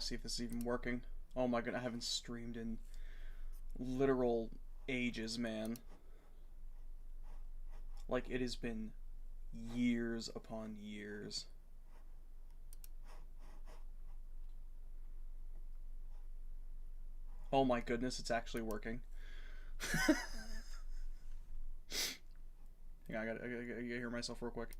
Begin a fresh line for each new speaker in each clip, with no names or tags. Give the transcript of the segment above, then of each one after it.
gotta see if this is even working. Oh my god, I haven't streamed in literal ages, man. Like, it has been years upon years. Oh my goodness, it's actually working. Hang on, I gotta hear myself real quick.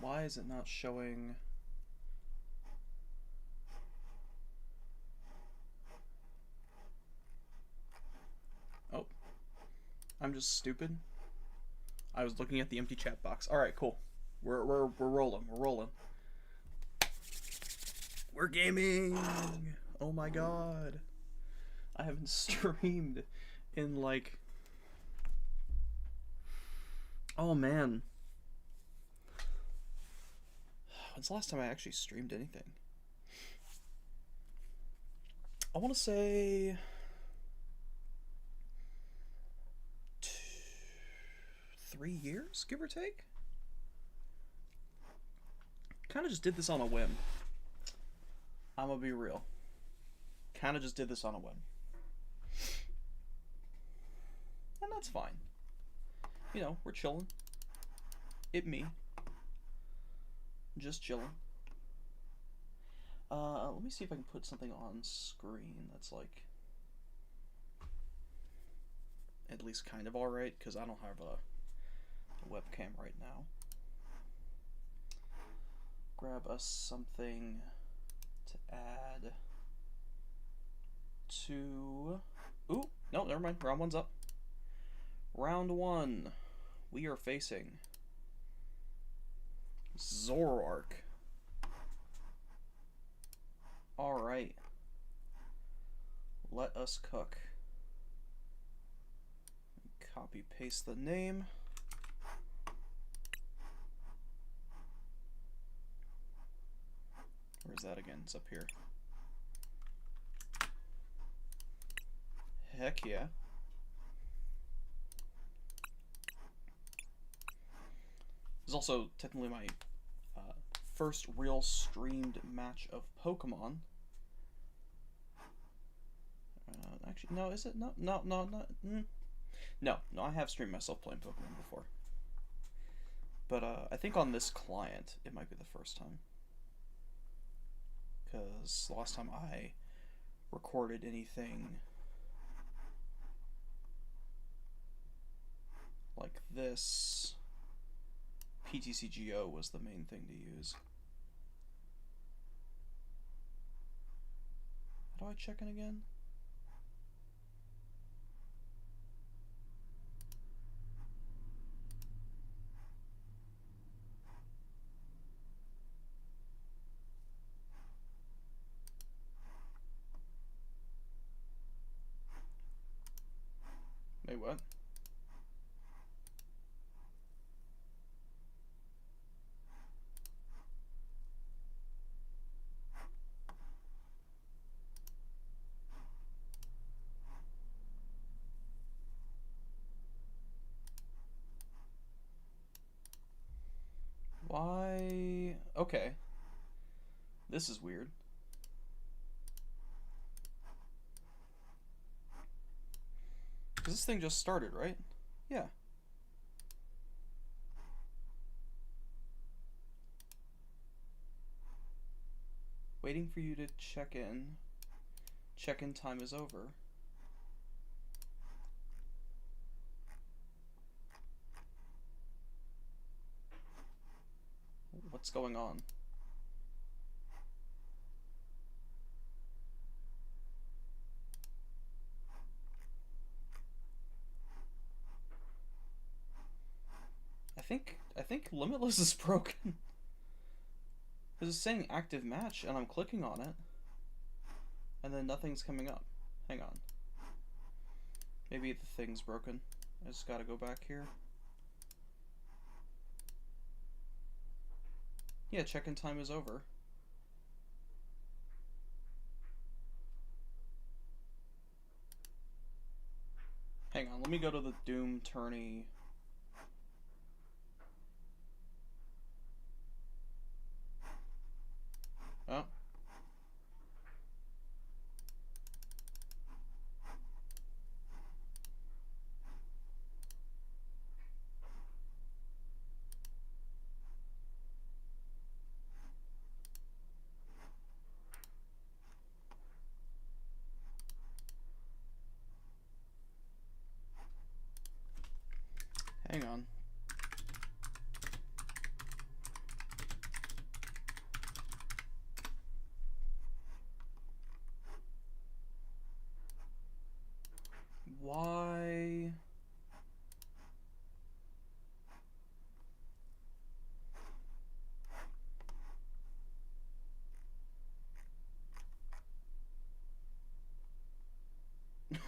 Why is it not showing? Oh, I'm just stupid. I was looking at the empty chat box. All right, cool. We're rolling. We're rolling. We're gaming. Oh my god. I haven't streamed in like, oh man. When's the last time I actually streamed anything? I want to say 3 years, give or take. Kind of just did this on a whim. I'm gonna be real. Kind of just did this on a whim. And that's fine. You know, we're chilling. Me. Just chilling. Let me see if I can put something on screen that's like at least kind of alright, because I don't have a webcam right now. Grab us something to add to... Ooh, no, never mind. Round one's up. Round one. We are facing Zoroark. Alright. Let us cook. Copy paste the name. Where's that again? It's up here. Heck yeah. This is also technically my first real streamed match of Pokemon. Actually, no, is it? No, I have streamed myself playing Pokemon before. But I think on this client, it might be the first time. Because the last time I recorded anything like this, PTCGO was the main thing to use. How do I check in again? Wait, what? Why? Okay. This is weird. Because this thing just started, right? Yeah. Waiting for you to check in. Check-in time is over. What's going on? I think Limitless is broken. Because it's saying active match and I'm clicking on it. And then nothing's coming up. Hang on. Maybe the thing's broken. I just gotta go back here. Yeah, check-in time is over. Hang Hang on, let me go to the Doom tourney. Oh. Hang on. Why?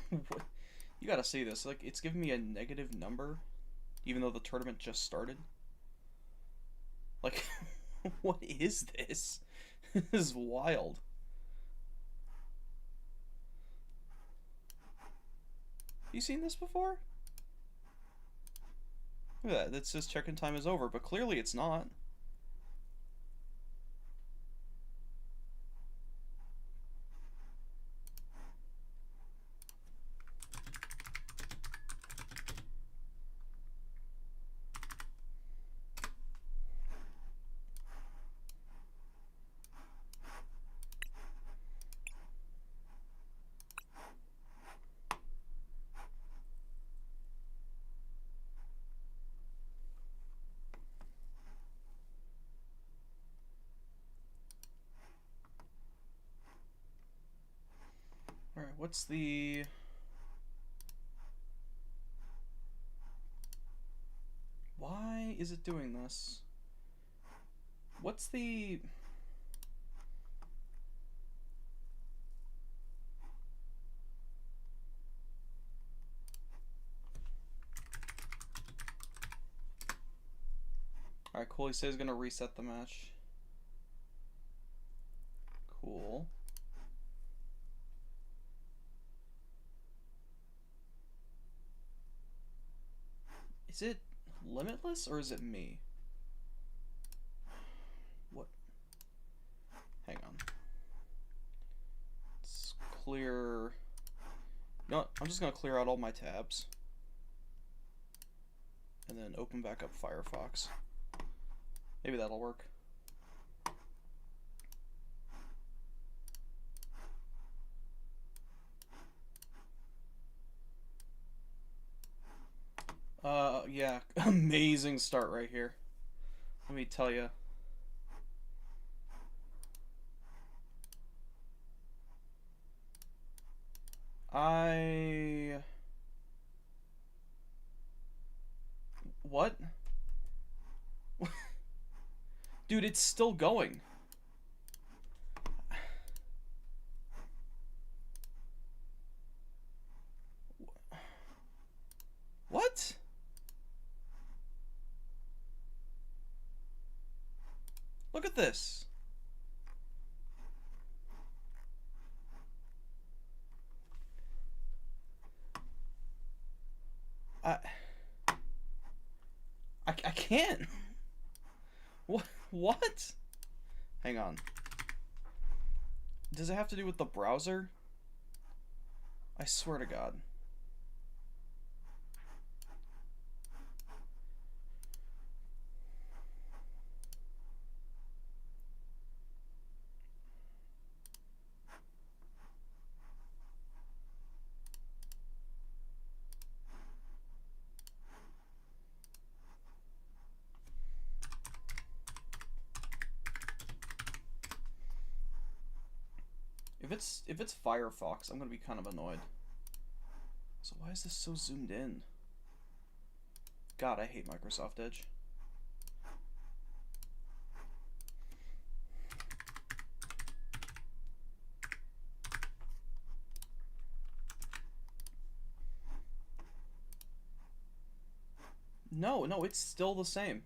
What? You gotta see this. Like, it's giving me a negative number, even though the tournament just started. Like, what is this? This is wild. You seen this before? Look at that. That says check-in time is over, but clearly it's not. Alright, what's the... Why is it doing this? What's the... Alright, cool. He says he's gonna reset the match. Cool. Is it limitless or is it me? What? Hang on. Let's clear... You know what? I'm just gonna clear out all my tabs. And then open back up Firefox. Maybe that'll work. Yeah, amazing start right here. Let me tell you. What? Dude, it's still going. What? Look at this. I can't. What? Hang on. Does it have to do with the browser? I swear to God. If it's Firefox, I'm gonna be kind of annoyed. So why is this so zoomed in? God, I hate Microsoft Edge. No, it's still the same.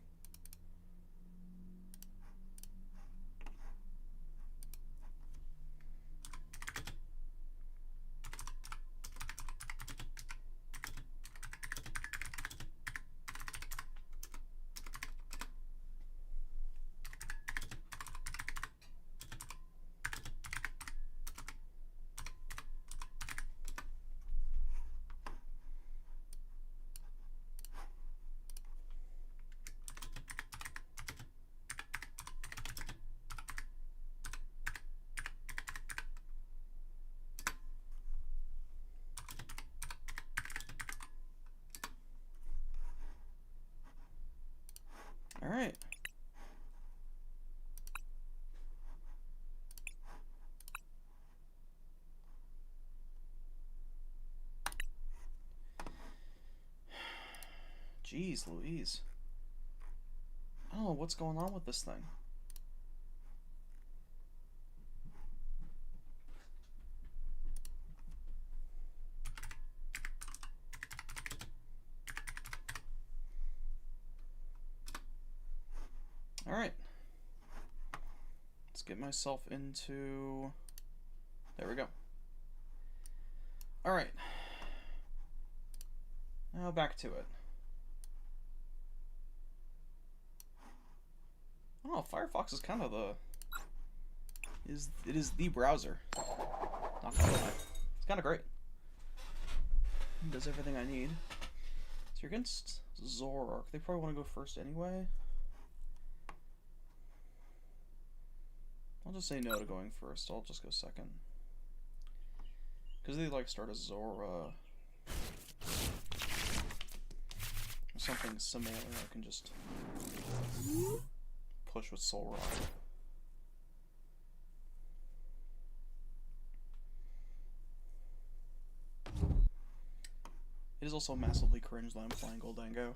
Alright. Jeez Louise. I don't know what's going on with this thing. Alright. Let's get myself into... There we go. Alright. Now back to it. Oh, Firefox is kind of the... It is the browser. Not gonna lie. It's kind of great. It does everything I need. So you're against Zoroark. They probably want to go first anyway. I'll just say no to going first. I'll just go second. Because they like start a Zora or something similar. I can just push with Soul Rock. It is also massively cringe that I'm playing Goldango.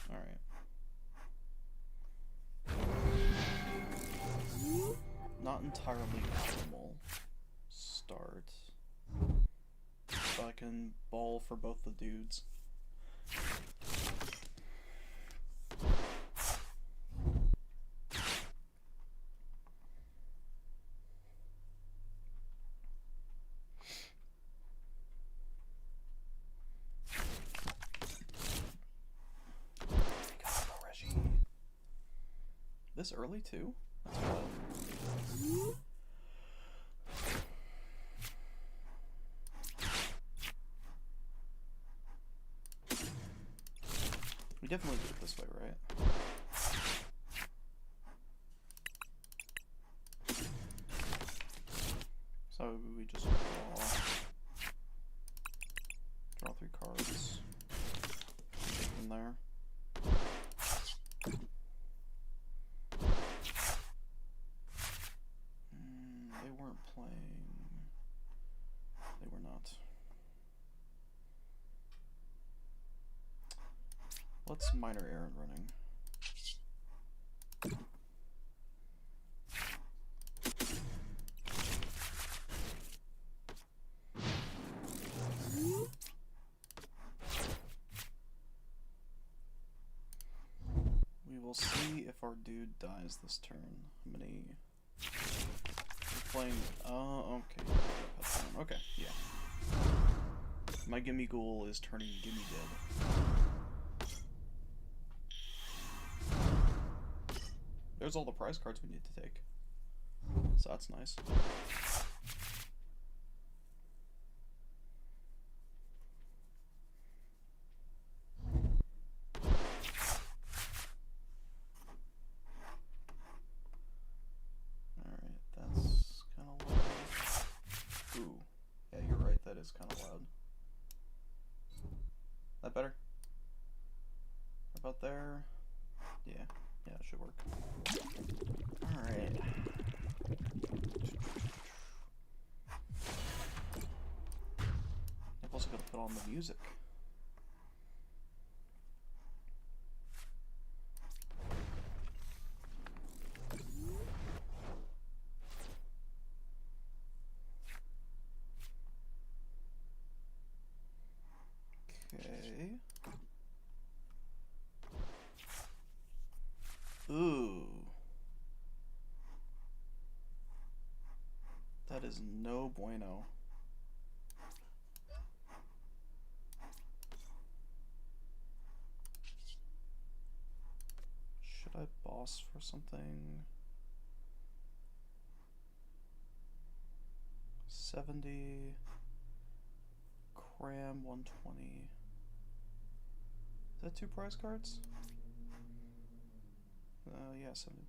Alright. Not entirely optimal start. But I can ball for both the dudes. This early too? That's wild. We definitely do it this way, right? So we just draw 3 cards from there. They weren't playing. They were not. Let's minor errand running. We will see if our dude dies this turn. How many? We're playing. Okay. Okay, yeah. My Gimme Ghoul is turning Gimme Dead. There's all the prize cards we need to take. So that's nice. Alright, that's kind of loud. Ooh. Yeah, you're right, that is kind of loud. That better? About there? Yeah. Yeah, it should work. Alright. I've also got to put on the music. Okay. Ooh. That is no bueno. Should I boss for something? 70. Cram 120. Is that 2 prize cards? Yeah, 70.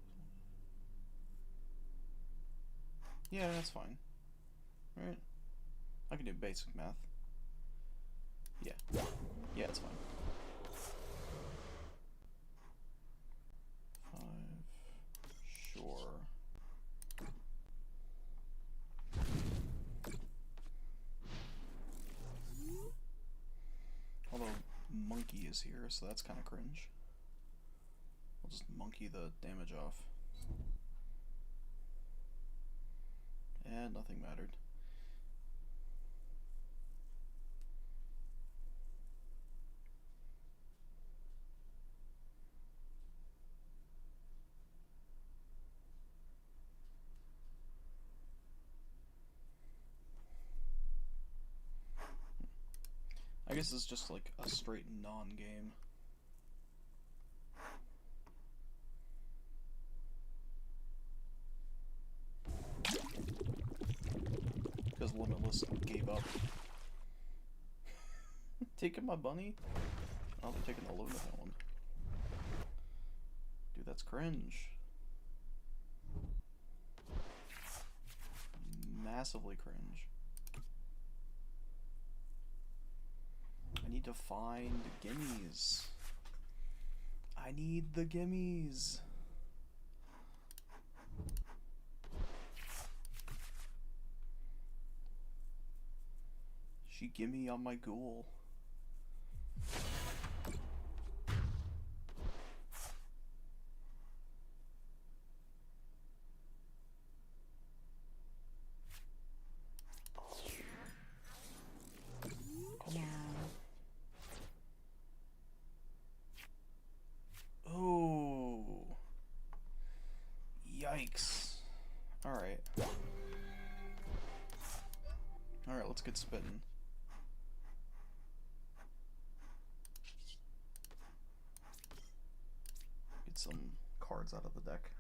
Yeah, that's fine. Right? I can do basic math. Yeah. Yeah, it's fine. 5. Sure. Although monkey is here, so that's kind of cringe. I'll just monkey the damage off. And nothing mattered. I guess it's just like a straight non-game. Because Limitless gave up. Taking my bunny? Oh, they're taking the Luna one. Dude, that's cringe. Massively cringe. I need to find gimmies. I need the gimmies. She gimme on my ghoul. Come on. Oh. Yikes. Alright. Alright, let's get spitting. Get some cards out of the deck.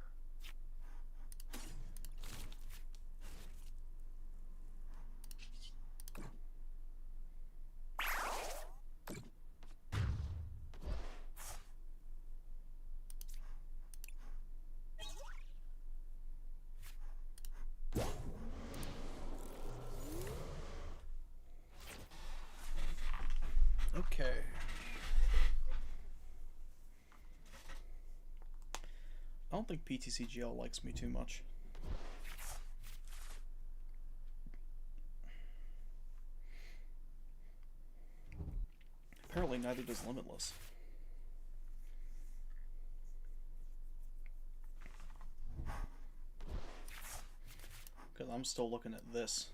Okay. I don't think PTCGL likes me too much. Apparently neither does Limitless. Because I'm still looking at this.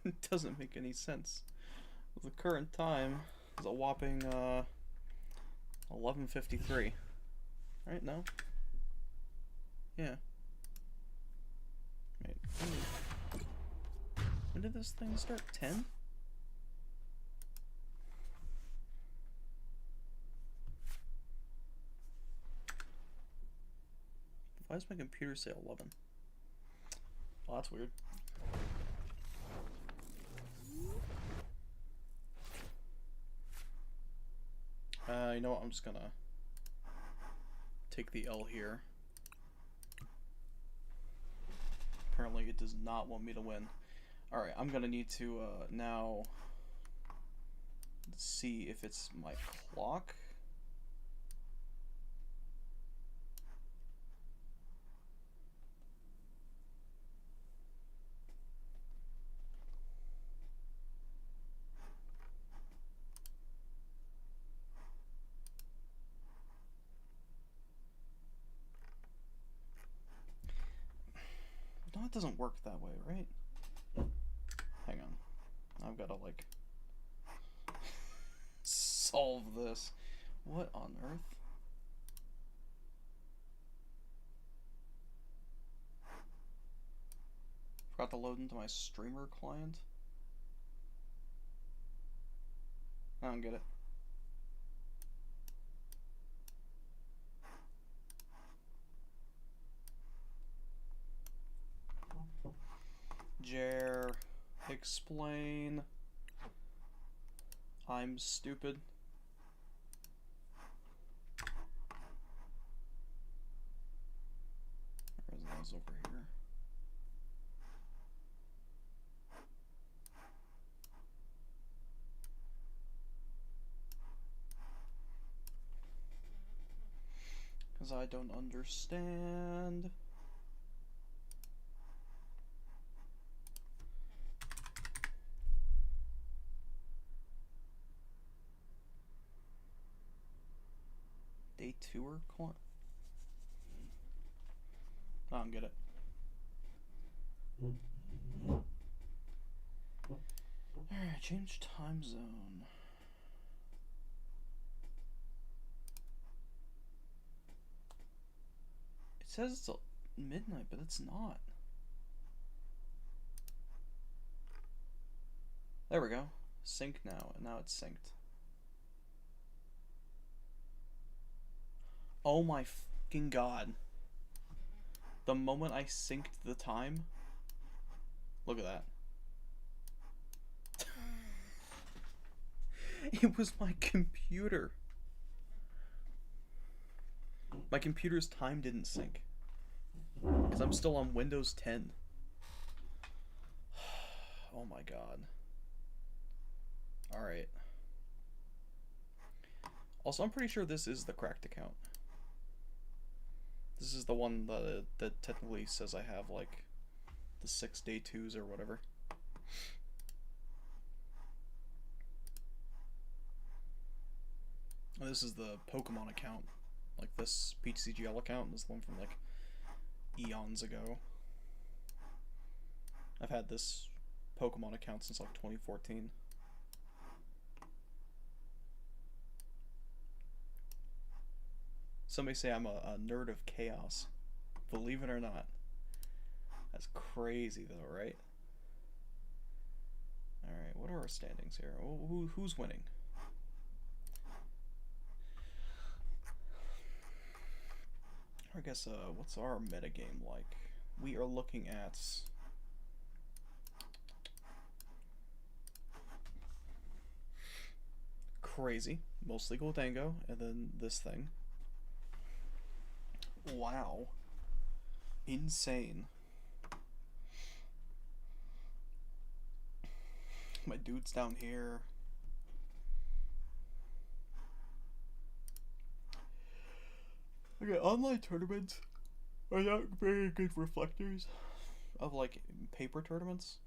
It doesn't make any sense. The current time is a whopping 11:53. Right? No? Yeah. Wait. When did this thing start? 10? Why does my computer say 11? Oh, that's weird. You know what? I'm just gonna take the L here. Apparently it does not want me to win. Alright, I'm gonna need to now see if it's my clock. No, it doesn't work that way, right? Hang on. I've gotta, like, solve this. What on earth? Forgot to load into my streamer client. I don't get it. Jer, explain. I'm stupid. is over here. Because I don't understand. Day 2er coin? I don't get it. Alright, change time zone. It says it's midnight, but it's not. There we go. Sync now, and now it's synced. Oh my fucking god. The moment I synced the time, look at that. It was my computer. My computer's time didn't sync. Because I'm still on Windows 10. Oh my god. Alright. Also, I'm pretty sure this is the cracked account. This is the one that technically says I have, like, the 6 day 2s or whatever. And this is the Pokemon account. Like, this PTCGL account is the one from, like, eons ago. I've had this Pokemon account since, like, 2014. Somebody say I'm a nerd of chaos. Believe it or not. That's crazy, though, right? Alright, what are our standings here? Who's winning? I guess, what's our metagame like? We are looking at... Crazy. Mostly Goldango, and then this thing. Wow. Insane. My dude's down here. Okay, online tournaments are not very good reflectors of, like, paper tournaments.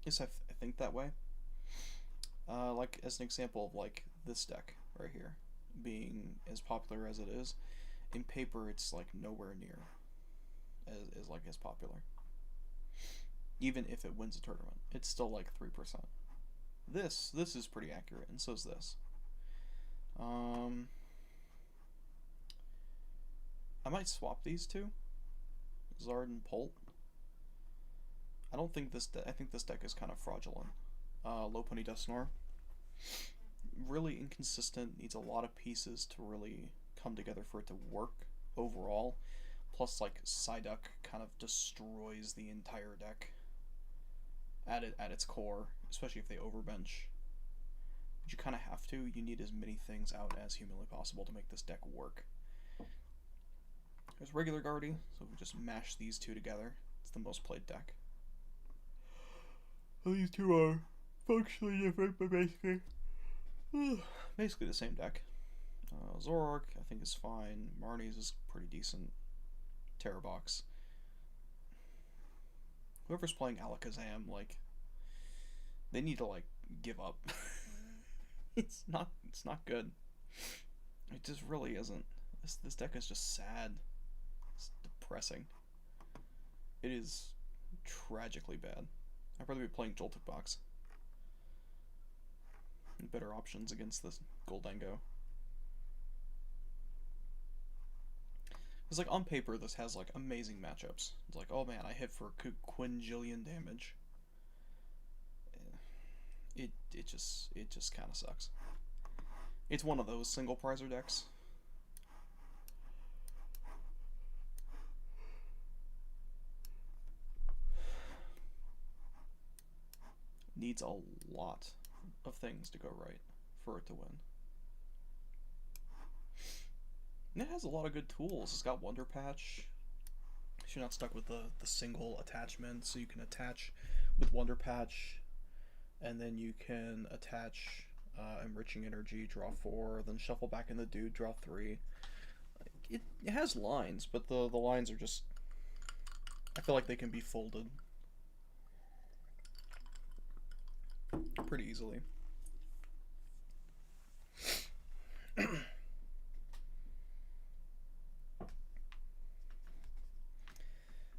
At least I think that way. Like, as an example of, like, this deck right here being as popular as it is, in paper it's, like, nowhere near as popular. Even if it wins a tournament, it's still, like, 3%. This is pretty accurate, and so is this. I might swap these two, Zard and Polt. I don't think this. I think this deck is kind of fraudulent. Lopunny Dusknoir. Really inconsistent. Needs a lot of pieces to really come together for it to work overall. Plus, like, Psyduck kind of destroys the entire deck at its core, especially if they overbench. But you kind of have to. You need as many things out as humanly possible to make this deck work. There's regular Guardy, so if we just mash these two together, it's the most played deck. Well, these two are functionally different, but basically the same deck. Zoroark, I think, is fine. Marnie's is pretty decent. Terrabox. Whoever's playing Alakazam, like, they need to, like, give up. It's not good. It just really isn't. This deck is just sad. It's depressing. It is tragically bad. I'd rather be playing Joltik Box. Better options against this Goldango. Because, like, on paper, this has, like, amazing matchups. It's like, oh man, I hit for quinjillion damage. It just kind of sucks. It's one of those single prizer decks. Needs a lot of things to go right for it to win. And it has a lot of good tools. It's got Wonder Patch. So you're not stuck with the single attachment. So you can attach with Wonder Patch, and then you can attach Enriching Energy, draw 4, then shuffle back in the dude, draw 3. Like, it has lines, but the lines are just... I feel like they can be folded pretty easily.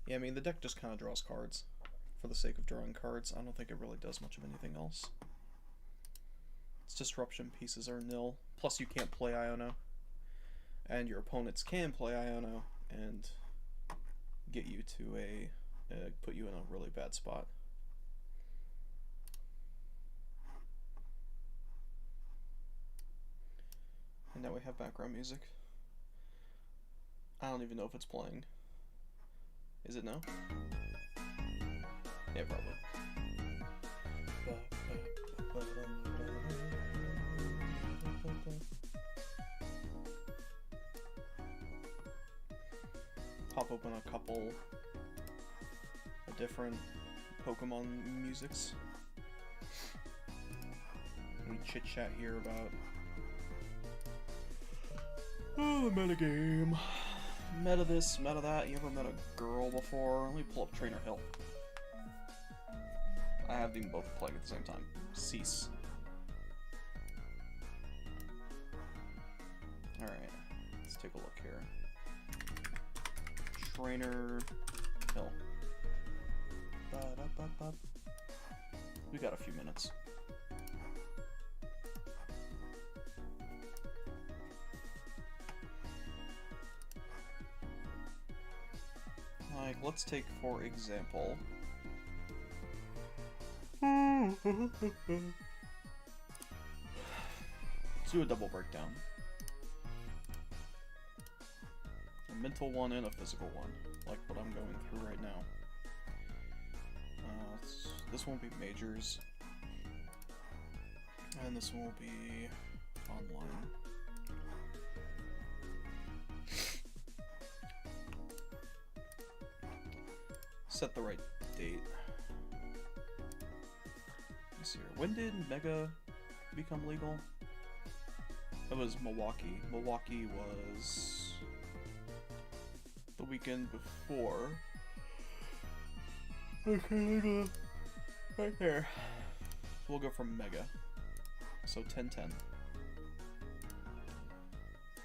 Yeah, I mean, the deck just kind of draws cards for the sake of drawing cards. I don't think it really does much of anything else. Its disruption pieces are nil. Plus, you can't play Iono. And your opponents can play Iono and get you to a... put you in a really bad spot. And now we have background music. I don't even know if it's playing. Is it now? Yeah, probably. Pop open a couple of different Pokemon musics. We chit chat here about the metagame. Meta this, meta that. You ever met a girl before? Let me pull up Trainer Hill. I have them both playing at the same time. Cease. Alright, let's take a look here. Trainer Hill. We got a few minutes. Like, let's take, for example... let's do a double breakdown. A mental one and a physical one, like what I'm going through right now. This won't be majors. And this one will be online. Set the right date. Let's see here. When did Mega become legal? That was Milwaukee. Milwaukee was the weekend before. Okay, right there. We'll go from Mega. So 10-10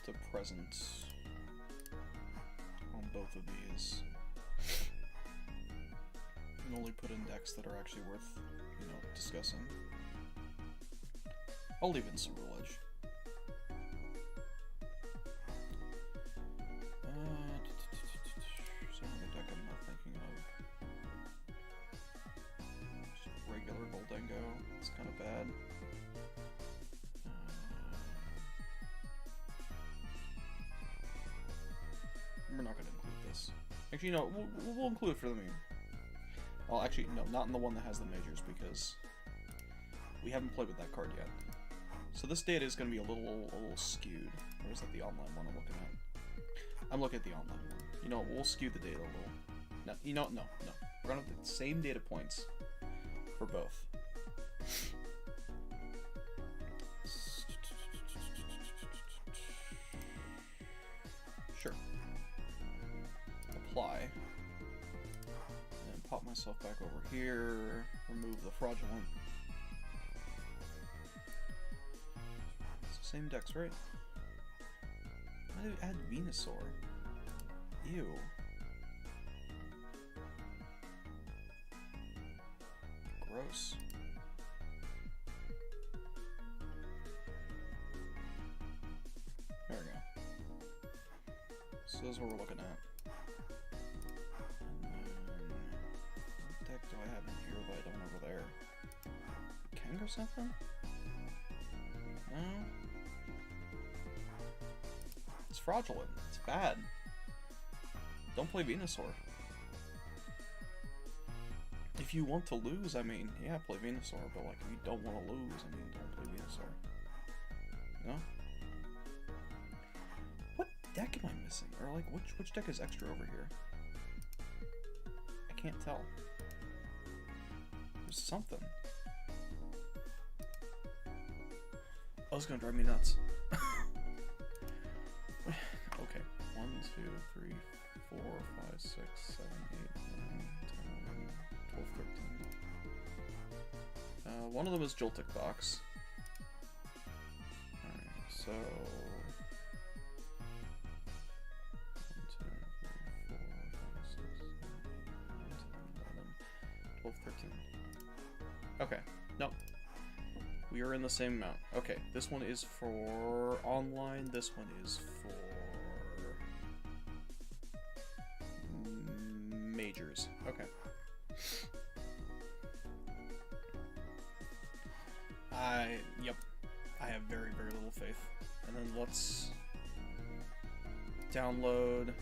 to present on both of these. And only put in decks that are actually worth, you know, discussing. I'll leave in Cerulean Edge. Is there another deck I'm not thinking of? Just regular Goldengo. It's kind of bad. We're not going to include this. Actually, no, we'll include it for the meme. Well, actually, no, not in the one that has the majors, because we haven't played with that card yet. So this data is going to be a little skewed. Or is that the online one I'm looking at? I'm looking at the online one. You know, we'll skew the data a little. No, you know, no. We're going to have the same data points for both. Sure. Apply. And pop myself back over here. Remove the fraudulent. It's the same decks, right? Why did I add Venusaur? Ew. Gross. There we go. So this is what we're looking at. And then, what deck do I have in here that I don't over there? Kang or something? No? It's fraudulent. It's bad. Don't play Venusaur. If you want to lose, I mean, yeah, play Venusaur, but like, if you don't want to lose, I mean, don't play Venusaur. You know? What deck am I missing? Or like, which deck is extra over here? can't tell. There's something. Oh, it's gonna drive me nuts. Okay. 1, 2, 3, 4, 5, 6, 7, 8, 9, 10, 11, 12, 13. One of them is Joltik box. Alright, so 1, 2, 3, 4, 5, 6, 7, 8, 9, 10, 11, 12, 13. Okay, nope. We are in the same amount. Okay, this one is for online, this one is for majors. Okay. Yep. I have very, very little faith. And then let's download and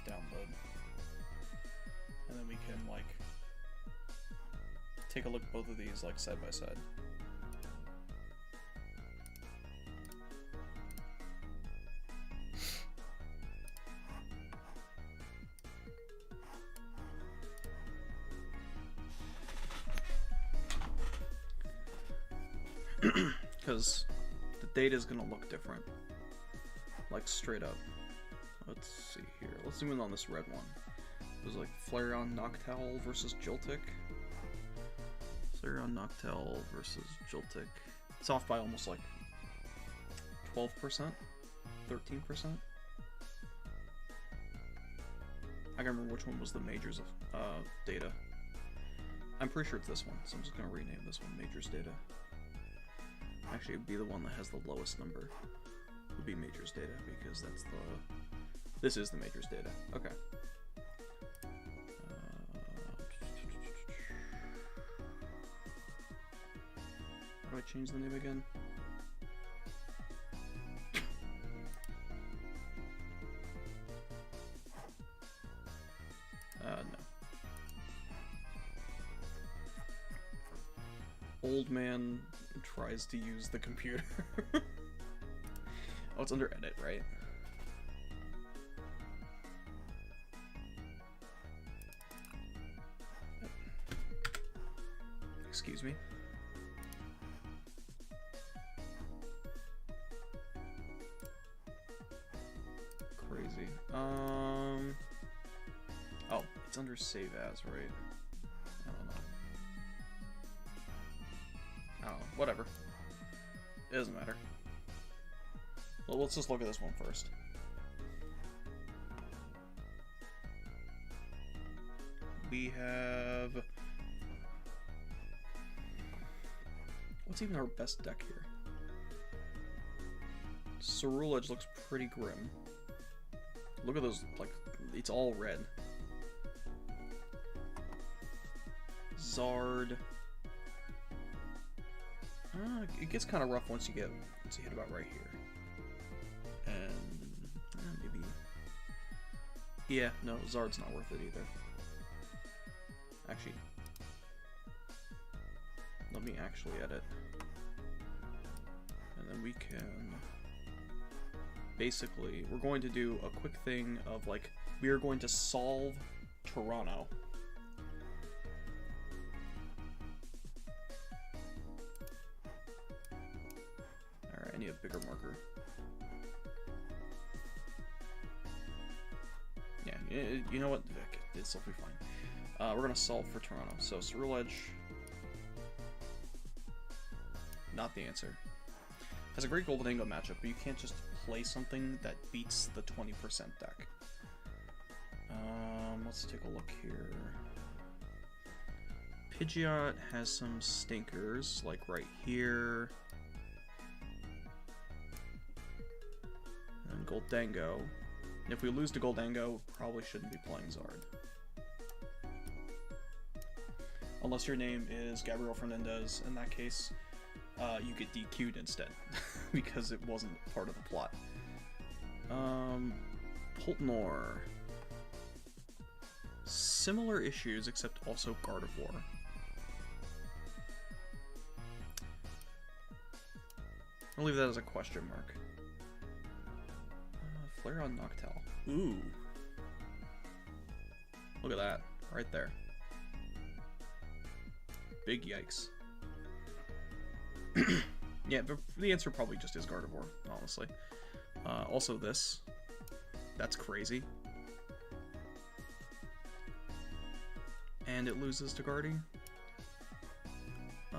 download. And then we can, like, take a look at both of these, like, side by side. Because the data is going to look different. Like, straight up. Let's see here. Let's zoom in on this red one. It was like Flareon Noctowl versus Joltik. Flareon Noctowl versus Joltik. It's off by almost like 12%? 13%? I can't remember which one was the majors of data. I'm pretty sure it's this one, so I'm just going to rename this one Majors Data. Actually, it would be the one that has the lowest number. It would be Majors Data, because that's the... This is the Majors Data. Okay. How do I change the name again? No. Old man tries to use the computer. Oh, it's under edit, right? Excuse me. Crazy. Oh, it's under save as, right? I don't know. Oh, whatever. It doesn't matter. Well, let's just look at this one first. We have... What's even our best deck here? Cerulege looks pretty grim. Look at those, like, it's all red. Zard. It gets kind of rough once you hit about right here. And maybe... Yeah, no, Zard's not worth it either. Actually, let me actually edit. And then we can... Basically, we're going to do a quick thing of, like, we are going to solve Toronto. Alright, I need a bigger marker. Yeah, you know what? This will be fine. We're going to solve for Toronto. So, Cerulege, not the answer. Has a great Goldenango matchup, but you can't just play something that beats the 20% deck. Let's take a look here. Pidgeot has some stinkers, like right here. And Goldango. And if we lose to Goldango, probably shouldn't be playing Zard. Unless your name is Gabriel Fernandez. In that case, you get DQ'd instead, because it wasn't part of the plot. Poltnor. Similar issues, except also Gardevoir. I'll leave that as a question mark. Flareon Noctowl. Ooh. Look at that. Right there. Big yikes. Yeah, but the answer probably just is Gardevoir, honestly. Also this. That's crazy. And it loses to Guardy. You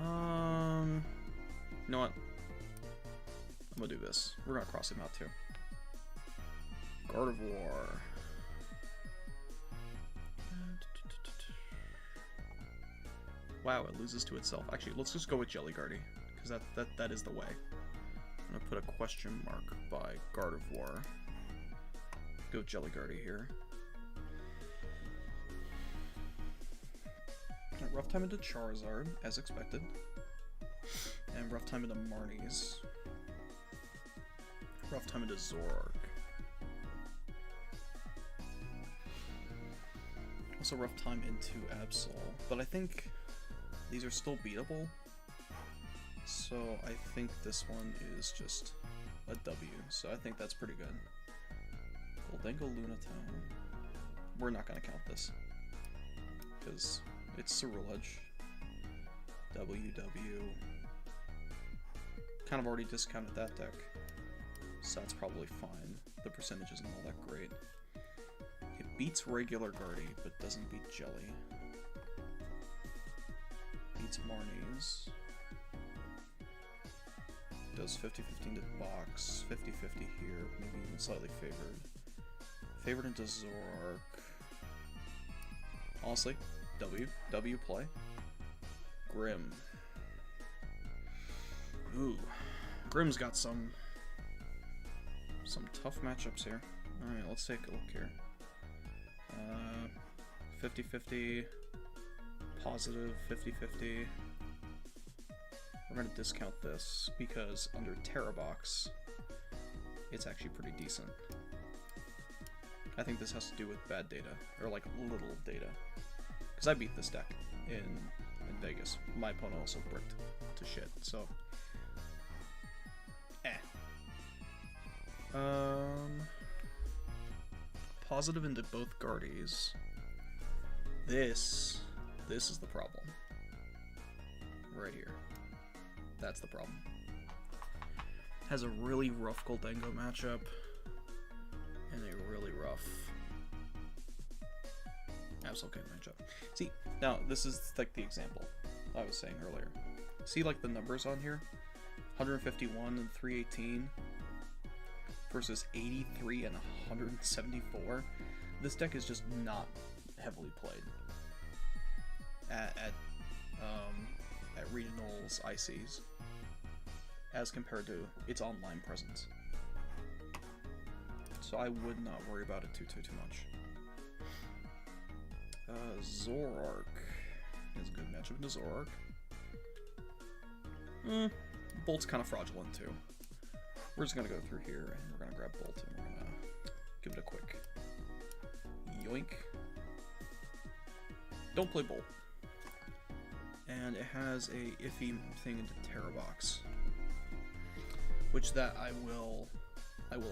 know what? I'm gonna do this. We're gonna cross him out too. Gardevoir. Wow, it loses to itself. Actually, let's just go with Jelly Guardy, because that is the way. I'm gonna put a question mark by Gardevoir. Go with Jelly Guardy here. Rough time into Charizard, as expected. And rough time into Marnies. Rough time into Zoroark. Also rough time into Absol. But I think these are still beatable. So I think this one is just a W. So I think that's pretty good. Goldengo Lunatown. We're not going to count this. Because it's Ceruledge. WW. Kind of already discounted that deck. So that's probably fine. The percentage isn't all that great. It beats regular Guardy, but doesn't beat Jelly. Beats Marnies. Does 50-50 into box, 50-50 here, maybe even slightly favored. Favored into Zoroark. Honestly, W play. Grim. Ooh. Grim's got some tough matchups here. Alright, let's take a look here. 50-50. Positive 50-50. We're going to discount this because under Terrabox, it's actually pretty decent. I think this has to do with bad data, or like little data. Because I beat this deck in Vegas. My opponent also bricked to shit, so... Positive into both Guardies. This is the problem. Right here. That's the problem. Has a really rough Goldengo matchup. And a really rough Absol matchup. See, now this is like the example I was saying earlier. See like the numbers on here? 151 and 318 versus 83 and 174. This deck is just not heavily played at regionals, ICs, as compared to its online presence. So I would not worry about it too much. Zoroark is a good matchup into Zoroark. Bolt's kind of fraudulent too. We're just gonna go through here and we're gonna grab Bolt and we're gonna give it a quick yoink. Don't play Bolt. And it has a iffy thing into Terrabox, which that I will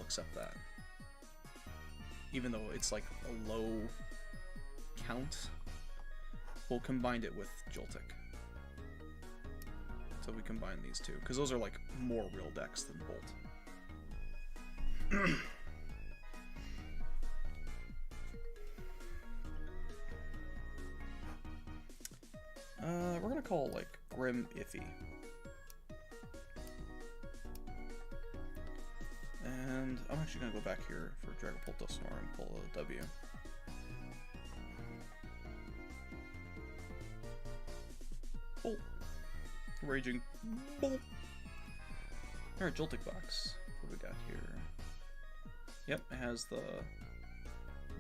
accept that. Even though it's like a low count, we'll combine it with Joltik. So we combine these two, because those are like more real decks than Bolt. We're gonna call it like Grim Iffy. And I'm actually gonna go back here for Dragapult Dusknoir and pull a W. Bolt. Raging Bolt. Alright, Joltik box. What do we got here? Yep, it has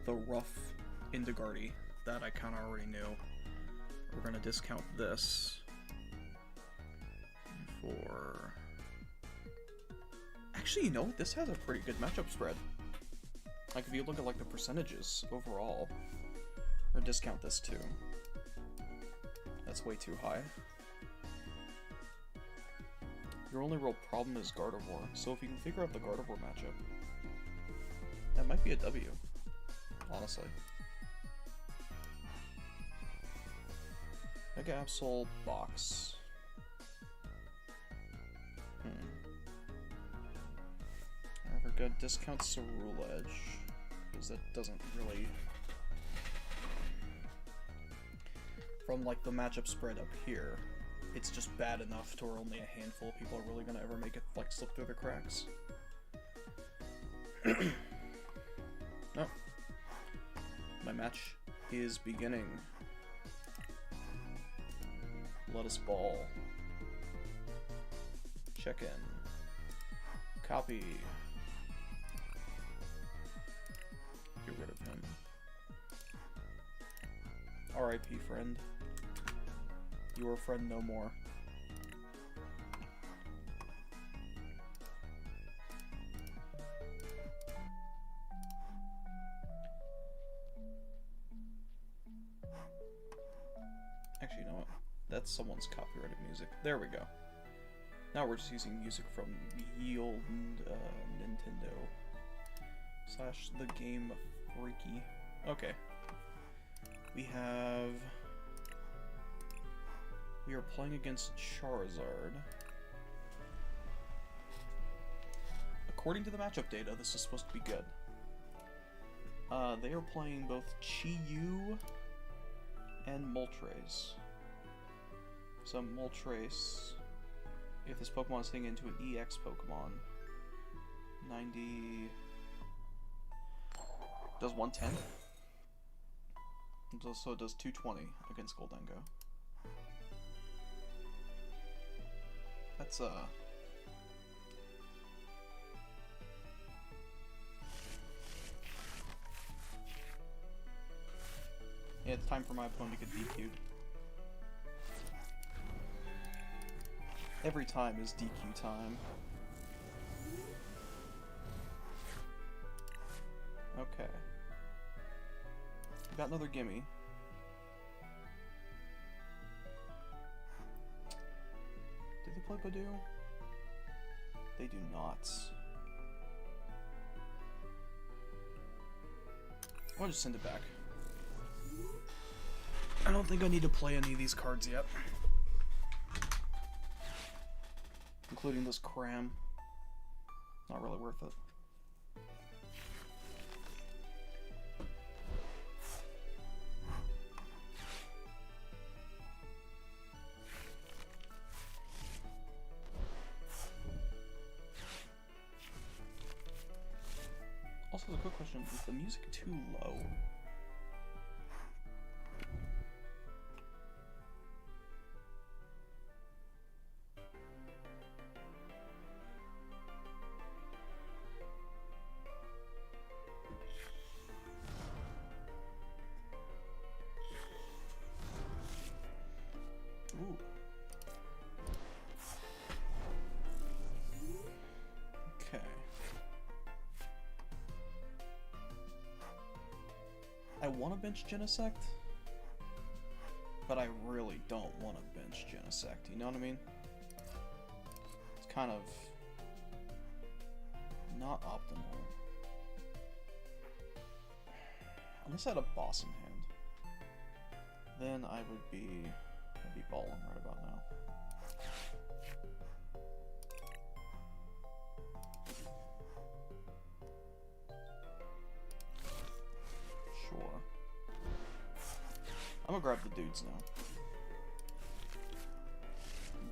the rough Indigardy that I kind of already knew. We're gonna discount this for... Actually, you know what? This has a pretty good matchup spread. Like, if you look at, like, the percentages overall, or discount this too. That's way too high. Your only real problem is Gardevoir, so if you can figure out the Gardevoir matchup, That might be a W, honestly. Mega Absol box. Never good. Discount Cerule Edge, because that doesn't really... From like the matchup spread up here, it's just bad enough to where only a handful of people are really gonna ever make it like slip through the cracks. Oh. My match is beginning. Let us ball. Check in. Copy. Get rid of him. R.I.P. friend. You are a friend no more. Actually, you know what? That's someone's copyrighted music. There we go. Now we're just using music from the old Nintendo / the game Freaky. Okay. We are playing against Charizard. According to the matchup data, this is supposed to be good. They are playing both Chi-Yu and Moltres. So Moltres, if this Pokemon is hitting into an EX Pokemon, 90... does 110? So it does 220 against Goldengo. That's yeah, it's time for my opponent to get DQ'd. Every time is DQ time. Okay. Got another gimme. Did they play Badoo? They do not. I'll just send it back. I don't think I need to play any of these cards yet. Including this cram. Not really worth it. Also, a quick question, is the music too low? Ooh. Okay. I want to bench Genesect, but I really don't want to bench Genesect, you know what I mean? It's kind of not optimal. Unless I had a boss in hand, then I'd be balling right about now. Sure. I'm gonna grab the dudes now.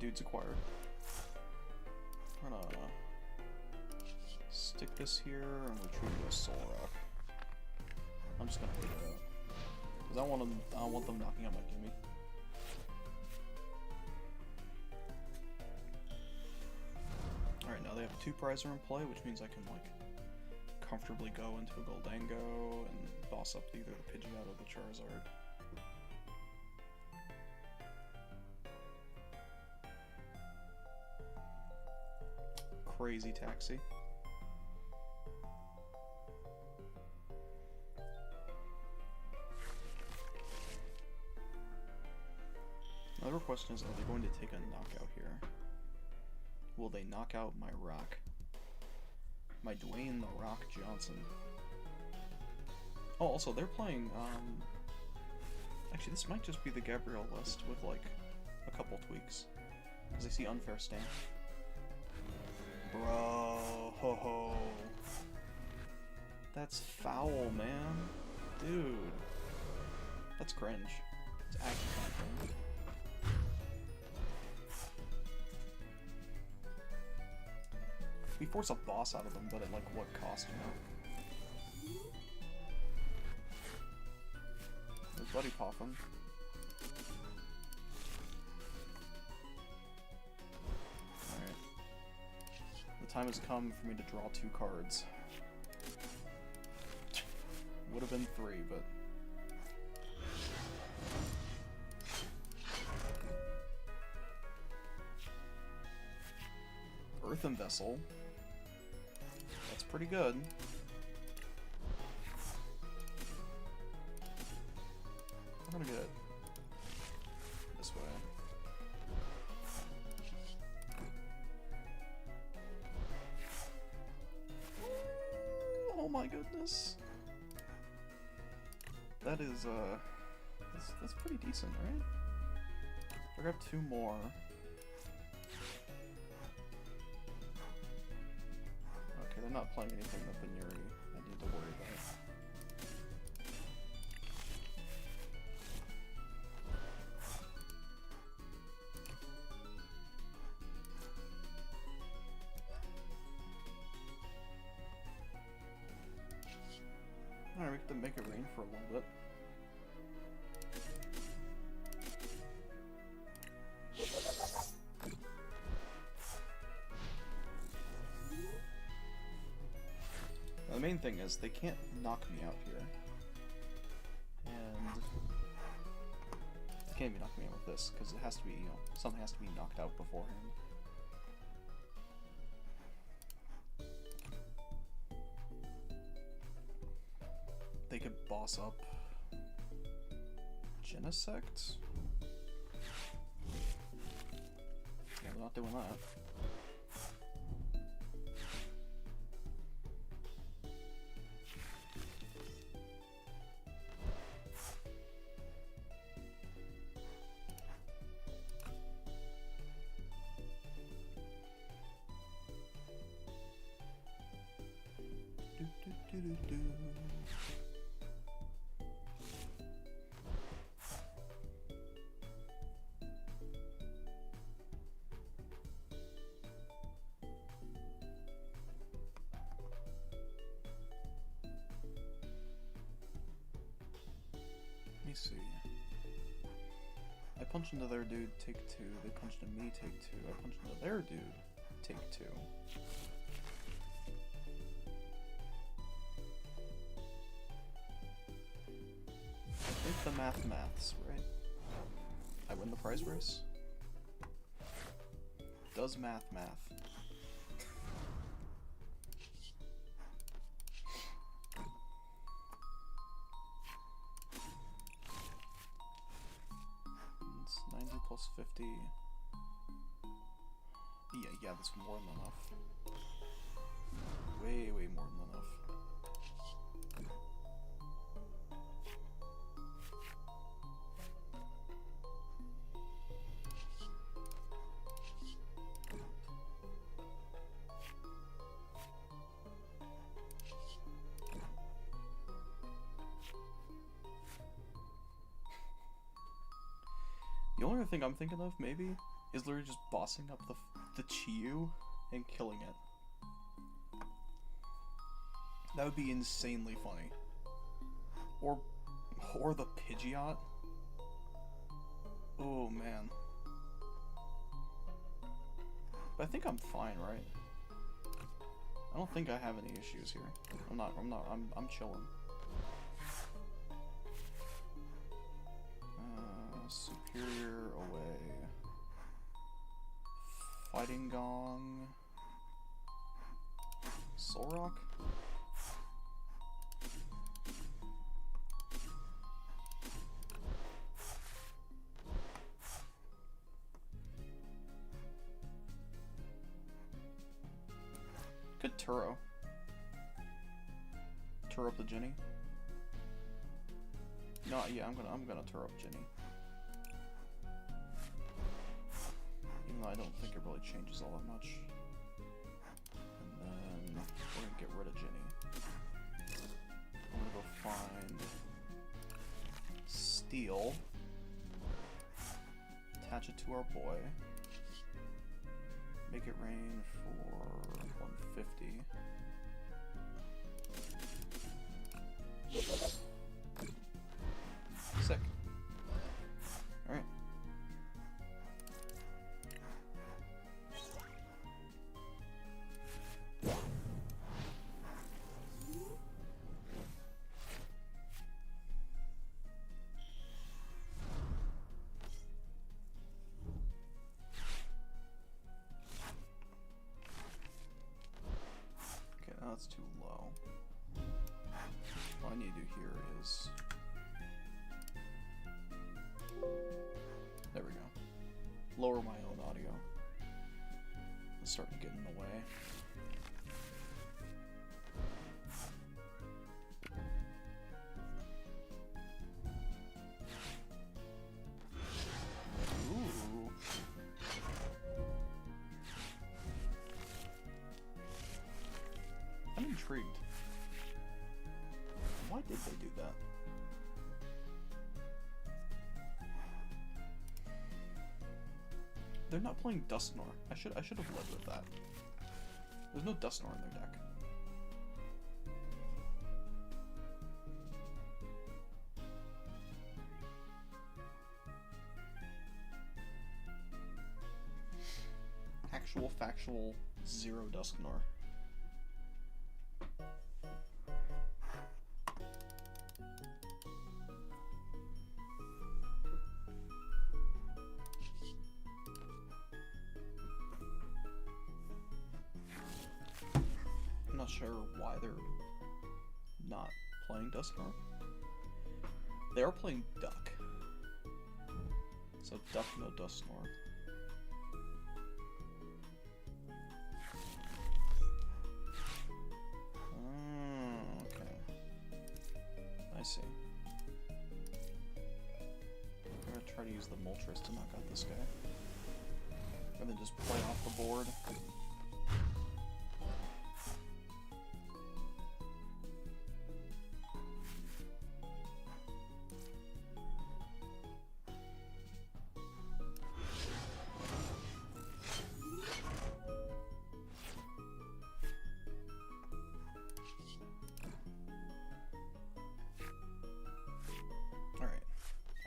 Dudes acquired. I'm gonna stick this here and retreat to a Soul Rock. I'm just gonna leave it out. Because I don't want them knocking out my gimme. Alright, now they have 2 Prizer in play, which means I can, like, comfortably go into a Goldango and boss up either the Pidgeot or the Charizard. Crazy Taxi. Another question is, are they going to take a knockout here? Will they knock out my Rock? My Dwayne The Rock Johnson. Oh, also, they're playing, actually, this might just be the Gabrielle list with, like, a couple tweaks. Because I see unfair stamp. Bro, ho ho. That's foul, man. Dude. That's cringe. It's actually kind of cringe. We force a boss out of them, but at, like, what cost, you know? There's Buddy Poffin. Alright. The time has come for me to draw 2 cards. Would have been 3, but... Earthen Vessel. That's pretty good. I'm gonna get it this way. Oh my goodness. That is, that's pretty decent, right? I grab 2 more. Okay, they're not playing anything with Benuri I need to worry about. Alright, we have to make it rain for a little bit. Now, the main thing is, they can't knock me out here. And... they can't even knock me out with this, because it has to be, you know, something has to be knocked out beforehand. They could boss up Genesect? Yeah, they're not doing that. Do. Let me see. I punch into their dude, take 2. They punch into me, take 2. I punch into their dude, take 2. I think the maths, right? I win the prize race? Does math. It's 90 plus 50. Yeah, that's more than enough. Way more than enough. The only other thing I'm thinking of, maybe, is literally just bossing up the Chiyu and killing it. That would be insanely funny. Or the Pidgeot. Oh man. But I think I'm fine, right? I don't think I have any issues here. I'm chilling. Superior away. Fighting Gong. Soul Rock? Good Turo. Turo up the Jenny. No, yeah, I'm gonna tour up Ginny. Even though I don't think it really changes all that much. And then we're gonna get rid of Ginny. I'm gonna go find Steel. Attach it to our boy. Make it rain for 150. Sick. Alright. Okay, now that's too low. What I need to do here is... There we go. Lower my own audio. It's starting to get in the way. Ooh. I'm intrigued. Why did they do that? They're not playing Dusknor. I should have led with that. There's no Dusknor in their deck. Actual factual 0 Dusknor. I'm not sure why they're not playing Dusknor. They are playing Duck. So Duck, no Dusknor. I see. I'm gonna try to use the Moltres to knock out this guy. And then just play off the board.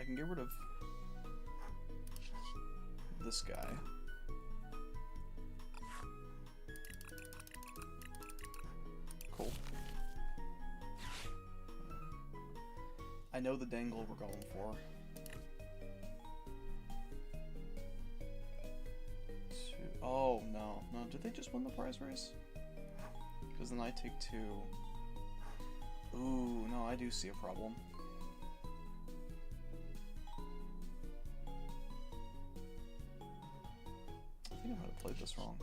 I can get rid of this guy. Cool. I know the dangle we're going for. Oh, no. No, did they just win the prize race? Because then I take 2. Ooh, no, I do see a problem. I think I might have played this wrong.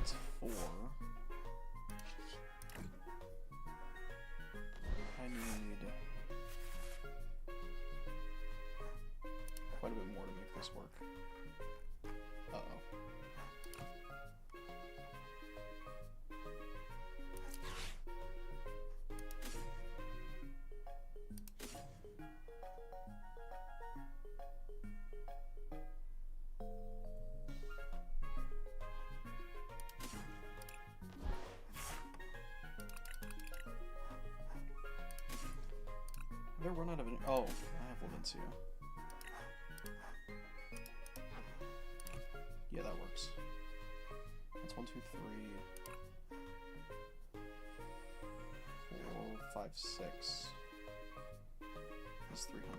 It's 4. I need quite a bit more to make this work. Uh-oh. Did I run out of it? Oh, I have Levincia. Yeah, that works. That's 1, 2, 3, 4, 5, 6. That's 300.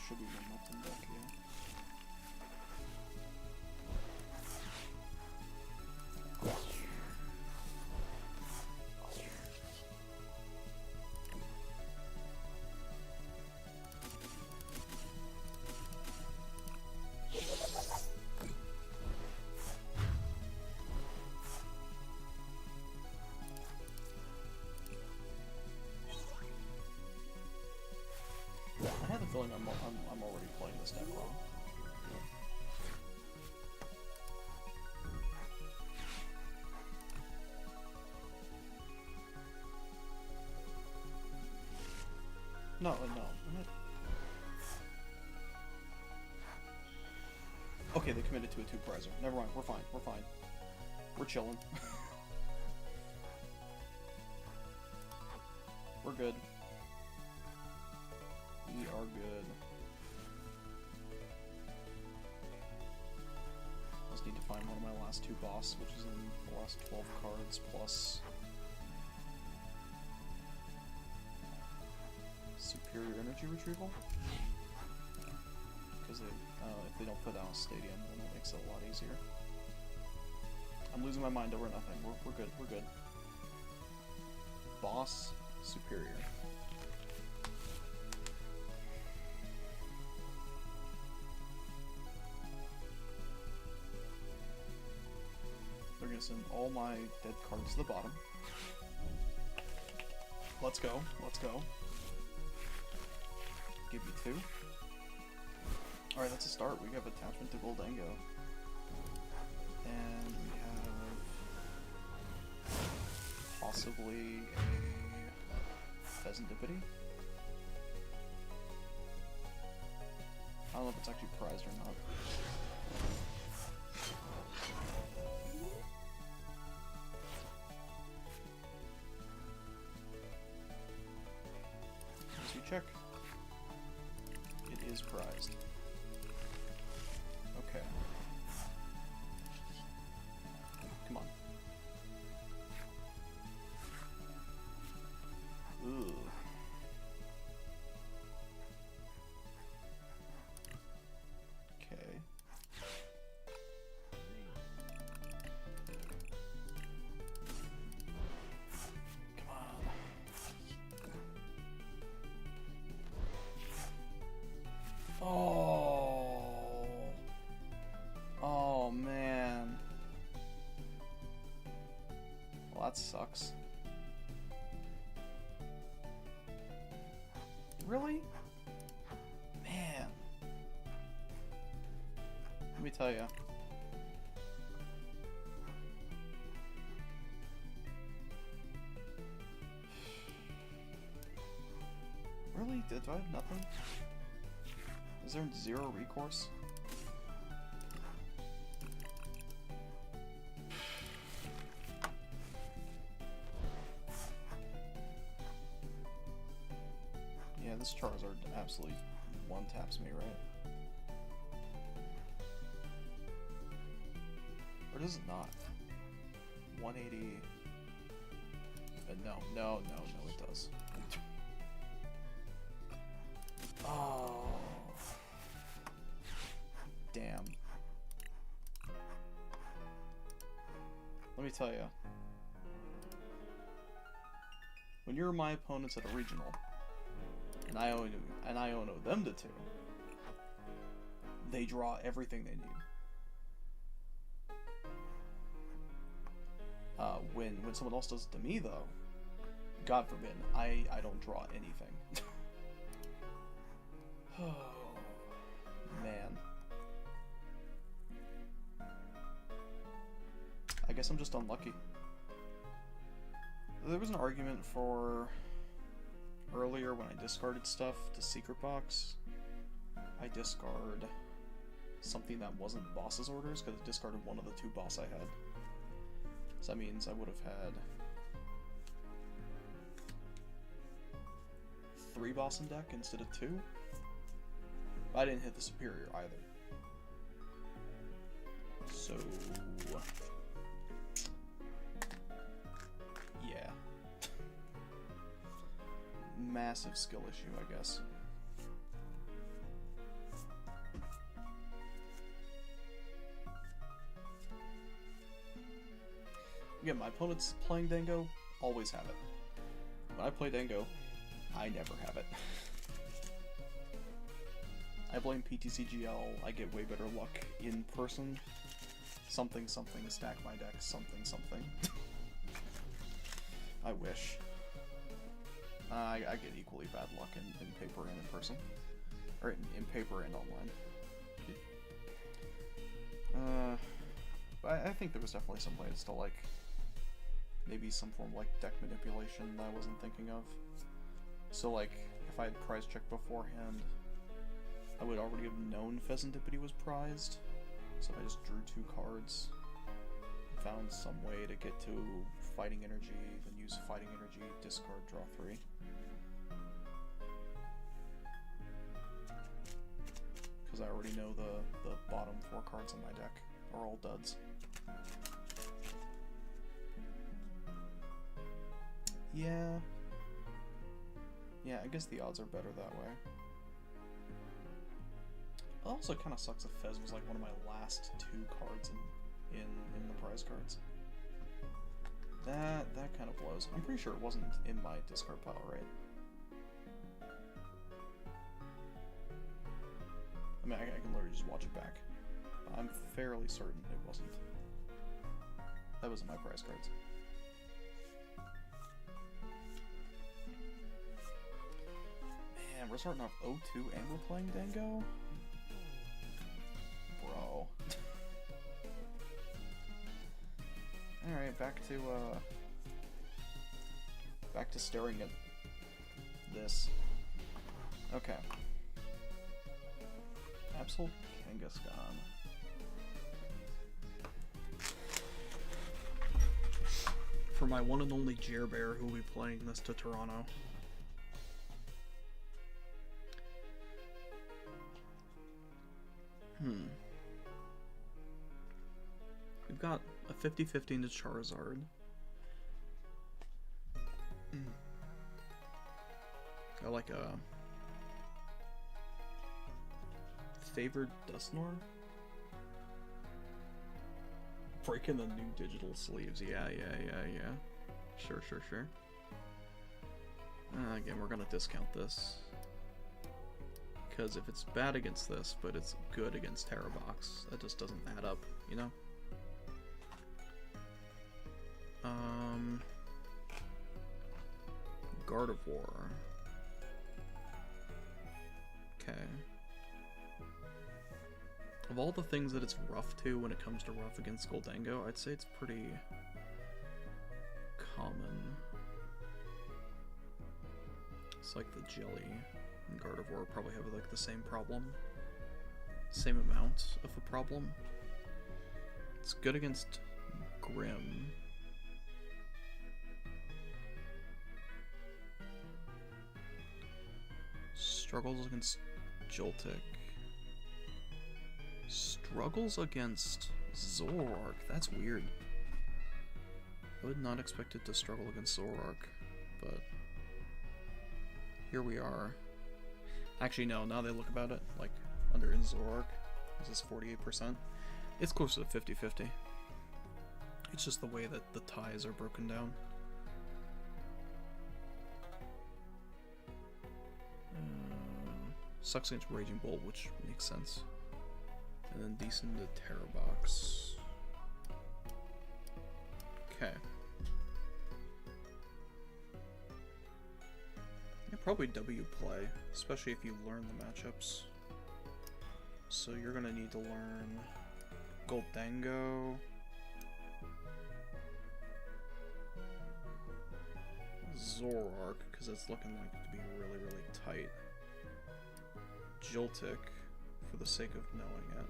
should be one left in deck, yeah. I have a feeling I'm already playing this deck wrong. No, no. Okay, they committed to a 2-prizer. Never mind, we're fine, we're fine. We're chilling. We're good. We are good. Just need to find one of my last 2 boss, which is in the last 12 cards, plus Superior Energy Retrieval. Because if they don't put out a stadium, then that makes it a lot easier. I'm losing my mind over nothing. We're good, we're good. Boss, Superior. They're gonna send all my dead cards to the bottom. Let's go, let's go. Give you 2. Alright, that's a start. We have attachment to Goldango. And we have possibly a Pheasantipity. I don't know if it's actually prized or not. As we check, it is prized. Okay. Come on. Ooh. Okay. Come on. Oh. Oh, man. Well, that sucks. Really? Man. Let me tell you. Really? Do I have nothing? Is there 0 recourse? Yeah, this Charizard absolutely one-taps me, right? Or does it not? 180... no, it does. Oh... Damn. Let me tell you. When you're my opponents at a regional, and I owe them to 2, they draw everything they need. When someone else does it to me, though, God forbid, I don't draw anything. Oh, man. I guess I'm just unlucky. There was an argument for earlier when I discarded stuff to Secret Box. I discard something that wasn't boss's orders because I discarded one of the 2 boss I had. So that means I would have had 3 boss in deck instead of 2. But I didn't hit the Superior either. So... yeah. Massive skill issue, I guess. Again, my opponent's playing Dango, always have it. When I play Dango, I never have it. I blame PTCGL, I get way better luck in person. Something, something, stack my deck, something, something. I wish. I get equally bad luck in paper and in person. Or in paper and online. I think there was definitely some ways to, like, maybe some form of, like, deck manipulation that I wasn't thinking of. So, like, if I had prize checked beforehand, I would already have known Pheasantipity was prized. So if I just drew 2 cards, found some way to get to Fighting Energy, then use Fighting Energy, discard, draw 3. Because I already know the bottom 4 cards on my deck are all duds. Yeah. Yeah, I guess the odds are better that way. It also kind of sucks if Fez was like one of my last 2 cards in the prize cards. That kind of blows. I'm pretty sure it wasn't in my discard pile, right? I mean, I can literally just watch it back. I'm fairly certain it wasn't. That was in my prize cards. Man, we're starting off 0-2 and we're playing Dango? Bro. Alright, back to staring at this. Okay. Absol Kangaskhan. For my one and only Jerbear who will be playing this to Toronto. We've got a 50-50 into Charizard. Got like a favored Dusknoir. Breaking the new digital sleeves. Yeah. Sure. Again, we're gonna discount this. Because if it's bad against this, but it's good against Terrabox, that just doesn't add up, you know? Gardevoir. Okay. Of all the things that it's rough to when it comes to rough against Goldango, I'd say it's pretty common. It's like the Jelly and Gardevoir probably have like the same problem. Same amount of a problem. It's good against Grim. Struggles against Joltik. Struggles against Zoroark. That's weird. I would not expect it to struggle against Zoroark, but here we are. Actually, no, now they look about it, like, under in Zoroark, this is 48%. It's closer to 50-50. It's just the way that the ties are broken down. Sucks against Raging Bolt, which makes sense. And then decent to Terrabox. Okay. Yeah, probably W play, especially if you learn the matchups. So you're gonna need to learn Goldango, Zoroark, because it's looking like to be really, really tight. Joltik, for the sake of knowing it.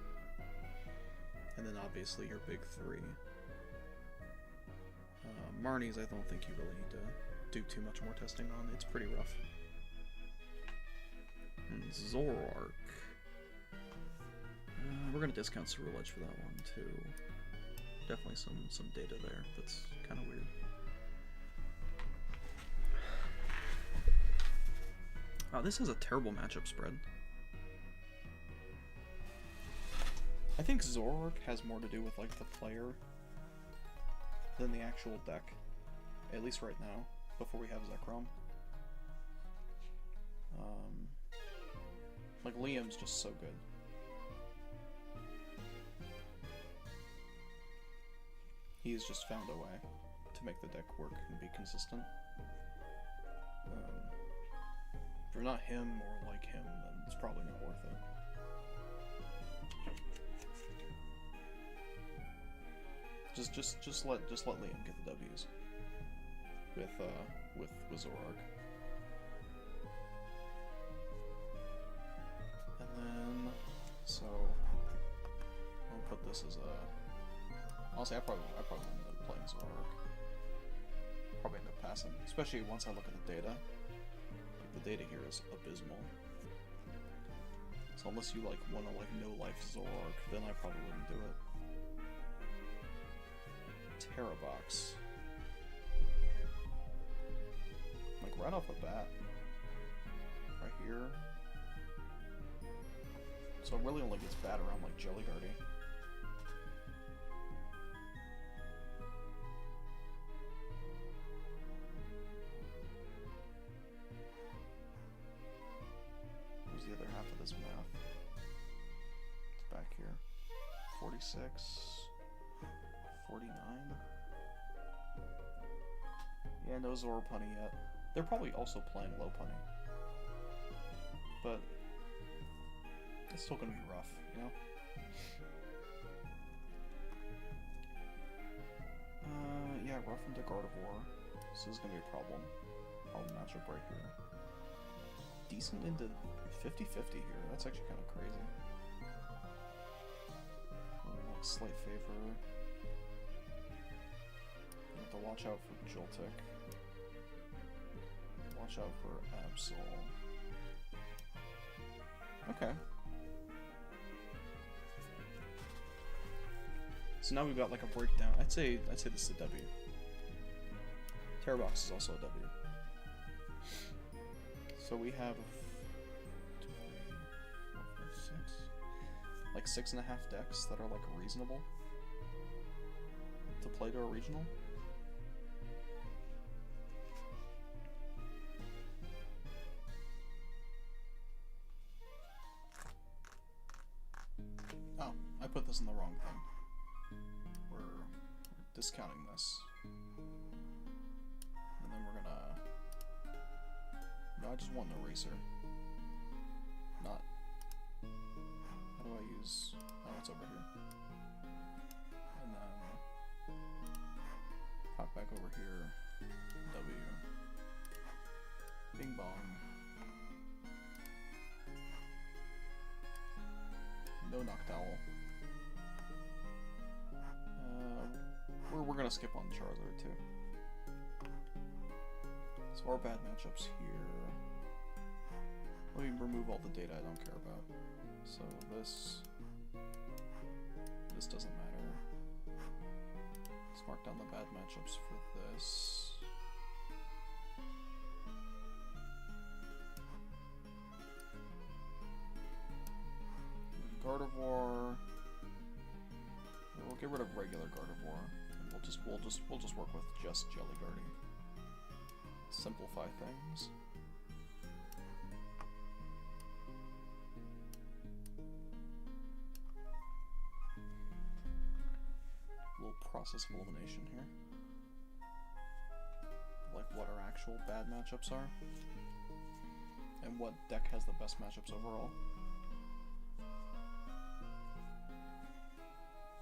And then obviously your big 3. Marnie's I don't think you really need to do too much more testing on. It's pretty rough. And Zoroark. We're going to discount Ceruledge for that one too. Definitely some data there that's kind of weird. Wow, this is a terrible matchup spread. I think Zoroark has more to do with like the player than the actual deck, at least right now, before we have Zekrom. Like, Liam's just so good. He has just found a way to make the deck work and be consistent. If you're not him or like him, then it's probably not worth it. Just let Liam get the W's with Zoroark. And then so I'll put this as a. Honestly, I probably wouldn't end up playing Zoroark. Probably end up passing, especially once I look at the data. Like, the data here is abysmal. So unless you like want to like no life Zoroark, then I probably wouldn't do it. Terravox. Like right off the bat, right here. So it really only gets bad around like Jellyguardy. Where's the other half of this math? It's back here. 46, 49. Yeah, no Zoropunny yet. They're probably also playing Lopunny. But it's still gonna be rough, you know? Yeah, rough into Gardevoir. This is gonna be a problem. Problem matchup right here. Decent into 50-50 here. That's actually kind of crazy. Like slight favor. You have to watch out for Joltik. Watch out for Absol. Okay. So now we've got like a breakdown. I'd say this is a W. Terravox is also a W. So we have 2, 3, 4, 5, 6. Like 6.5 decks that are like reasonable to play to a regional. Oh, I put this in the wrong thing. We're discounting this. And then we're gonna... No, I just want an eraser. Not... How do I use... Oh, it's over here. And then... Pop back over here. W. Bing bong. No Noctowl. We're gonna skip on Charizard too. So our bad matchups here. Let me remove all the data I don't care about. So this doesn't matter. Let's mark down the bad matchups for this. Gardevoir. We'll get rid of regular Gardevoir, and we'll just work with just Jellyguardy. Simplify things. A little process of elimination here. Like what our actual bad matchups are, and what deck has the best matchups overall.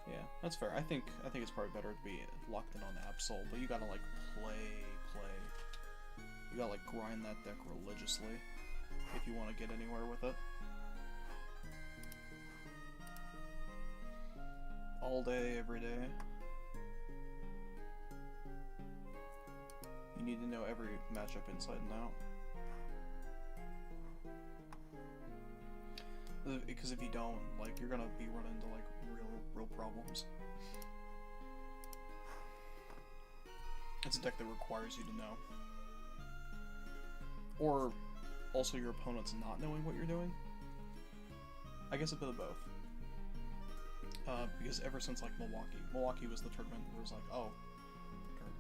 Yeah, that's fair. I think it's probably better to be locked in on Absol, but you gotta like play. You gotta like grind that deck religiously if you want to get anywhere with it. All day, every day. You need to know every matchup inside and out. Because if you don't, like, you're gonna be running into like real problems. It's a deck that requires you to know. Or also your opponent's not knowing what you're doing. I guess a bit of both. Because ever since like Milwaukee was the tournament where it was like, oh,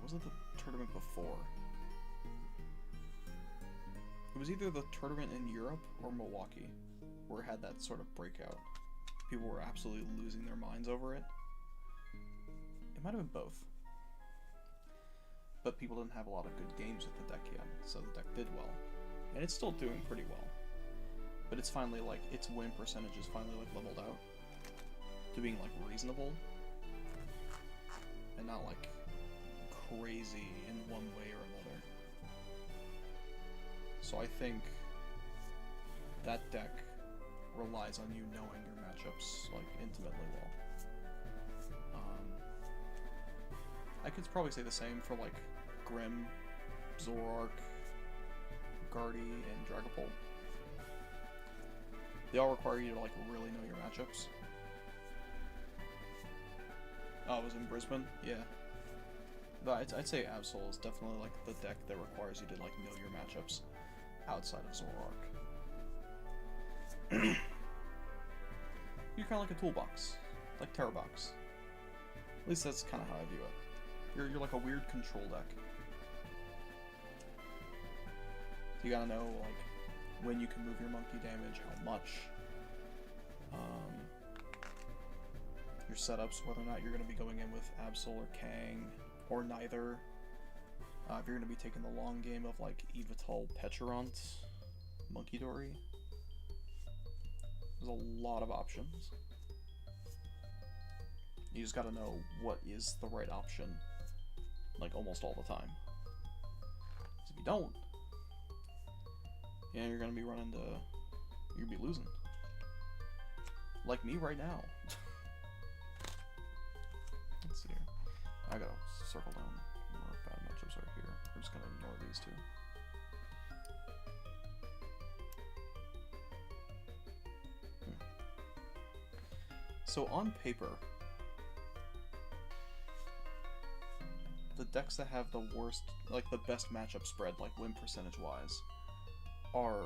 Was it the tournament before? It was either the tournament in Europe or Milwaukee, where it had that sort of breakout. People were absolutely losing their minds over it. It might have been both. But people didn't have a lot of good games with the deck yet, so the deck did well. And it's still doing pretty well. But it's finally, like, its win percentage is finally, like, leveled out to being, like, reasonable. And not, like, crazy in one way or another. So I think that deck relies on you knowing your matchups, like, intimately well. I could probably say the same for, like, Grim, Zoroark, Guardy, and Dragapult. They all require you to, like, really know your matchups. Oh, it was in Brisbane? Yeah. But I'd say Absol is definitely, like, the deck that requires you to, like, know your matchups outside of Zoroark. You're kind of like a toolbox. Like Terror Box. At least that's kind of how I view it. You're like a weird control deck. You gotta know, like, when you can move your monkey damage, how much. Your setups, whether or not you're going to be going in with Absol or Kang, or neither. If you're going to be taking the long game of, like, Yveltal, Peturant, Monkey Dory. There's a lot of options. You just gotta know what is the right option, like, almost all the time. Because if you don't, yeah, you're gonna be running to... you're gonna be losing. Like me right now. Let's see here. I gotta circle down more bad matchups right here. We're just gonna ignore these two. So on paper, the decks that have the worst, like the best matchup spread, like win percentage wise, are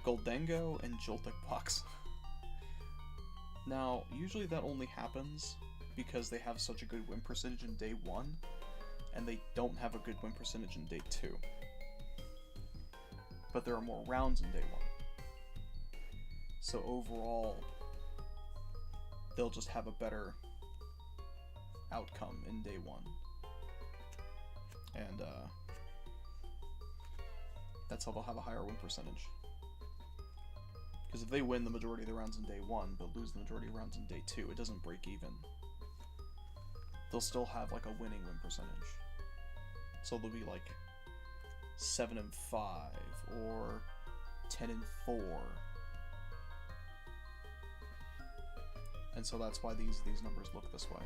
Goldango and Joltik Box. Now, usually that only happens because they have such a good win percentage in day 1, and they don't have a good win percentage in day 2. But there are more rounds in day 1. So overall, they'll just have a better outcome in day 1. And that's how they'll have a higher win percentage. Because if they win the majority of the rounds in day 1, but lose the majority of rounds in day 2, it doesn't break even. They'll still have like a winning win percentage. So they'll be like 7-5 or 10-4. And so that's why these numbers look this way.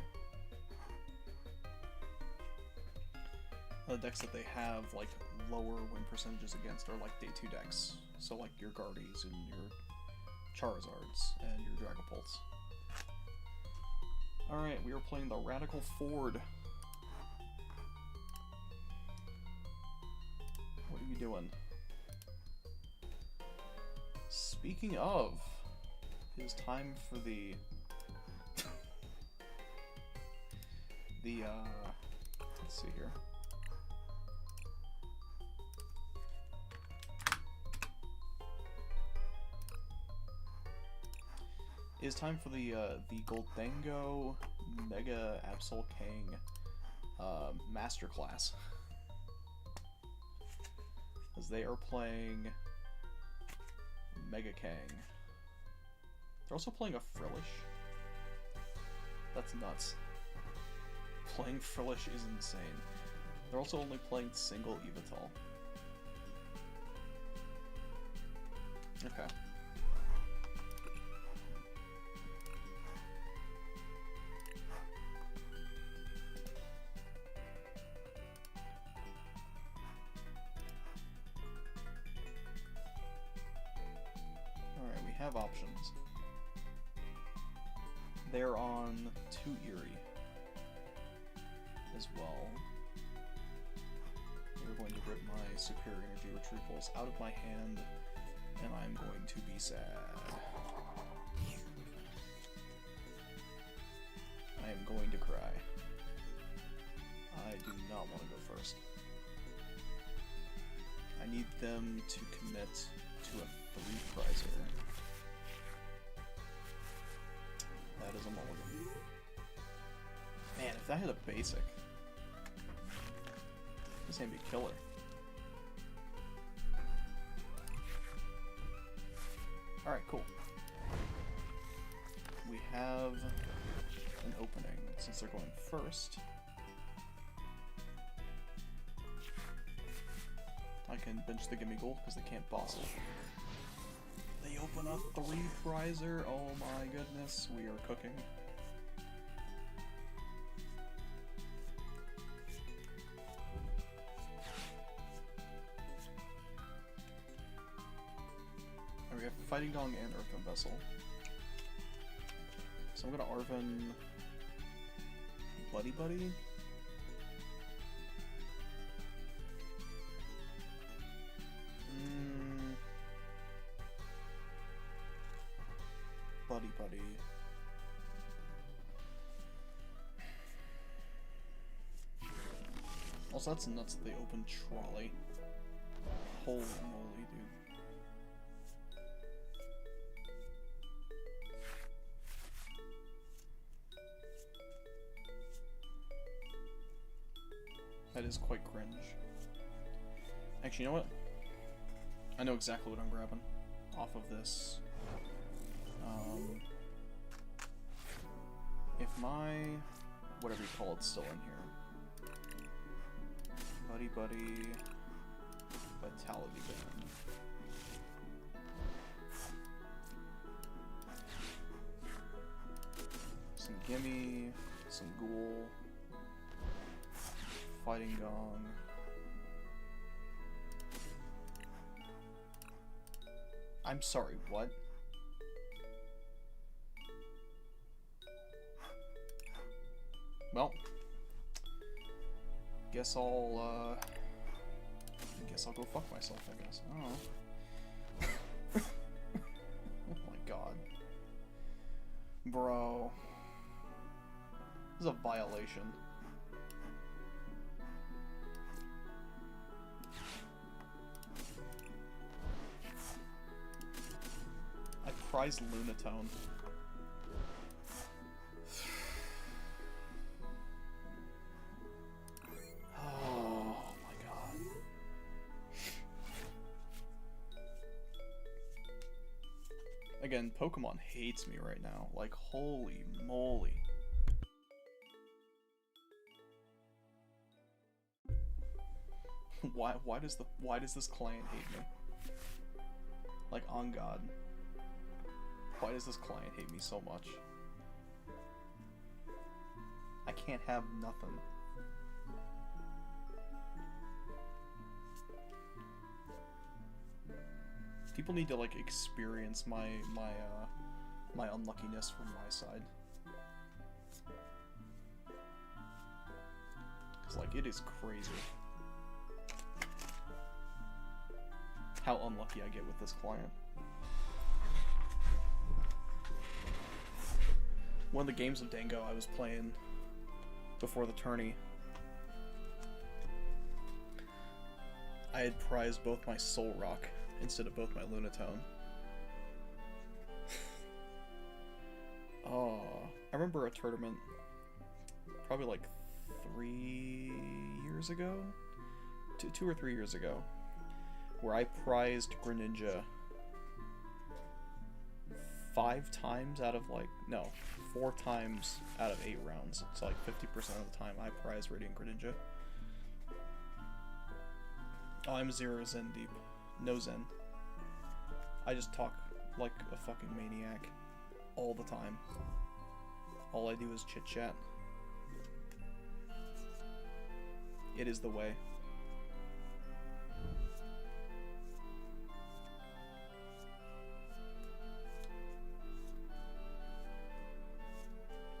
The decks that they have like lower win percentages against are like day 2 decks. So like your Guardies and your Charizards and your Dragapults. Alright, we are playing the Radical Ford. What are you doing? Speaking of, it is time for the let's see here. It is time for the Goldango Mega Absol Kang Masterclass. As they are playing Mega Kang. They're also playing a Frillish. That's nuts. Playing Frillish is insane. They're also only playing single Yveltal. Okay. Alright, we have options. They're on 2 Eerie as well. We're going to rip my Superior Energy Retrievals out of my hand, and I'm going to be sad. I am going to cry. I do not want to go first. I need them to commit to a 3-prizer. That is a mulligan. Man, if that hit a basic, this ain't be killer. Alright, cool. We have an opening since they're going first. I can bench the gimme gold because they can't boss it. They open a 3-prizer. Oh my goodness, we are cooking. And we have Fighting Dog and Earthen Vessel. So I'm gonna Arven Buddy Buddy. Buddy Buddy. Also, that's nuts that they open Trolley. Holy moly, dude. That is quite cringe. Actually, you know what? I know exactly what I'm grabbing off of this. If my whatever you call it's still in here. Buddy Buddy Vitality Band. Some gimme, some ghoul, Fighting Gong. I'm sorry, what? Well, guess I'll go fuck myself, I guess. I don't know. Oh my god. Bro. This is a violation. I prize Lunatone. Again, Pokemon hates me right now. Like, holy moly. Why does this client hate me? Like, on God. Why does this client hate me so much? I can't have nothing. People need to, like, experience my unluckiness from my side. Cause, like, it is crazy how unlucky I get with this client. One of the games of Dango I was playing before the tourney, I had prized both my Soul Rock instead of both my Lunatone. Oh, I remember a tournament probably like 3 years ago, two or 3 years ago, where I prized Greninja 5 times out of like, no, 4 times out of 8 rounds. So like 50% of the time I prized Radiant Greninja. Oh, I'm 0 Zen deep. No Zen. I just talk like a fucking maniac all the time. All I do is chit chat. It is the way.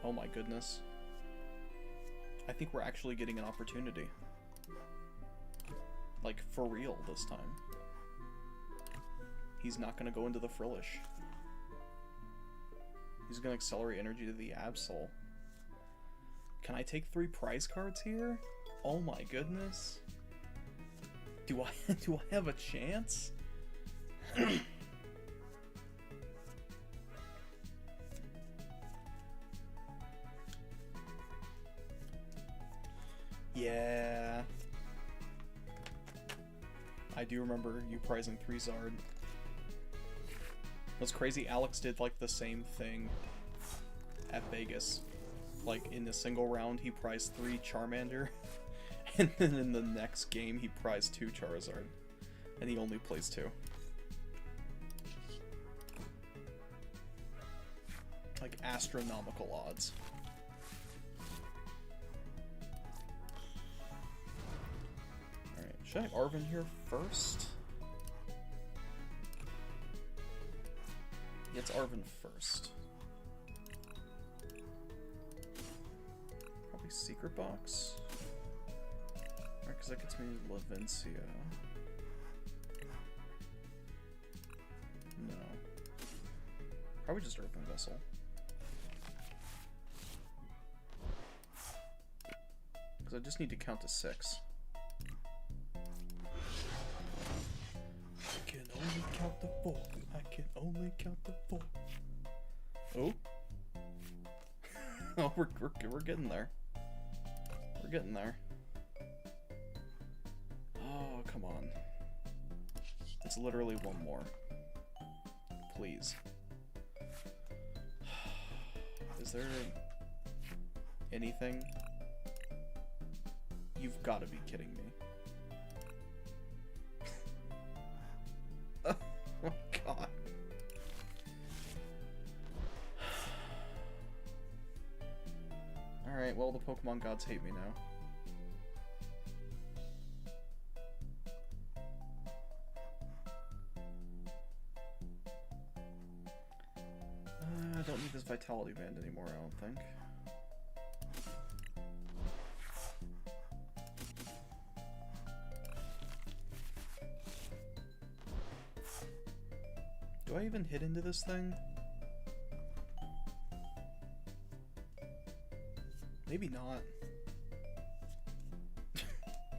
Oh my goodness. I think we're actually getting an opportunity. Like, for real this time. He's not gonna go into the Frillish. He's gonna accelerate energy to the Absol. Can I take 3 prize cards here? Oh my goodness. Do I do I have a chance? Yeah. I do remember you prizing 3 Zard. What's crazy, Alex did like the same thing at Vegas. Like in a single round he prized 3 Charmander, and then in the next game he prized 2 Charizard. And he only plays 2. Like astronomical odds. Alright, should I have Arven here first? Yeah, it's Arven first. Probably Secret Box. Alright, because that gets me Lavencia. No. Probably just Earthen Vessel. Because I just need to count to 6. I can only count to 4. I can only count to 4. Oh. Oh, we're getting there. We're getting there. Oh, come on. It's literally one more. Please. Is there anything? You've got to be kidding me. Oh my god. Alright, well, the Pokemon gods hate me now. I don't need this Vitality Band anymore, I don't think. Do I even hit into this thing? Maybe not.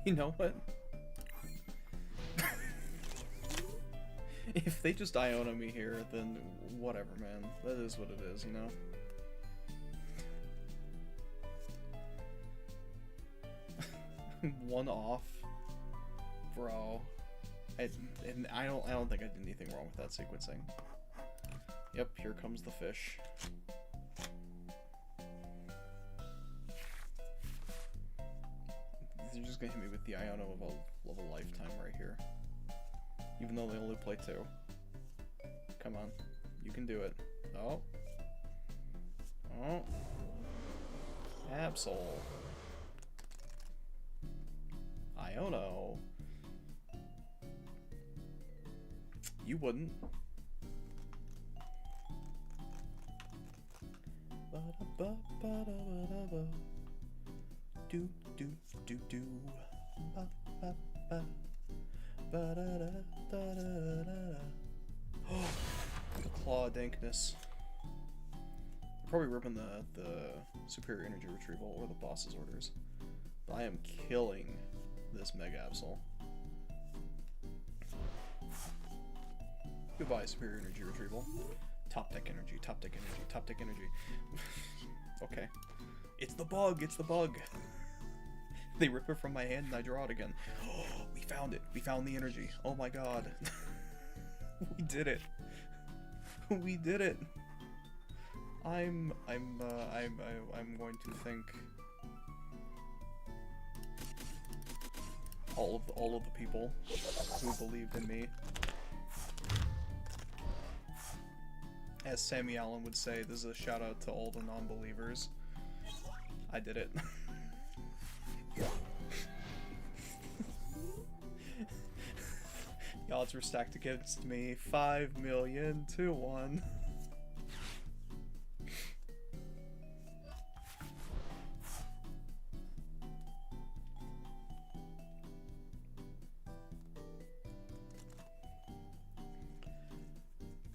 You know what? If they just Iona me here, then whatever, man. That is what it is, you know? One off? Bro. And I don't think I did anything wrong with that sequencing. Yep, here comes the fish. They're just gonna hit me with the Iona of a lifetime right here. Even though they only play 2. Come on. You can do it. Oh. Oh. Absol. Iono. You wouldn't. Do do do do. Ba ba ba. Ba da da da da da. Oh, the claw dankness. Probably ripping the superior energy retrieval or the boss's orders. But I am killing this Mega Absol. Goodbye, superior energy retrieval. Top deck energy, top deck energy, top deck energy. Okay. It's the bug, it's the bug. They rip it from my hand and I draw it again. Oh, we found it. We found the energy. Oh my god. We did it. We did it. I'm going to thank all of the people who believed in me. As Sammy Allen would say, this is a shout out to all the non-believers. I did it. The odds were stacked against me. 5 million to 1.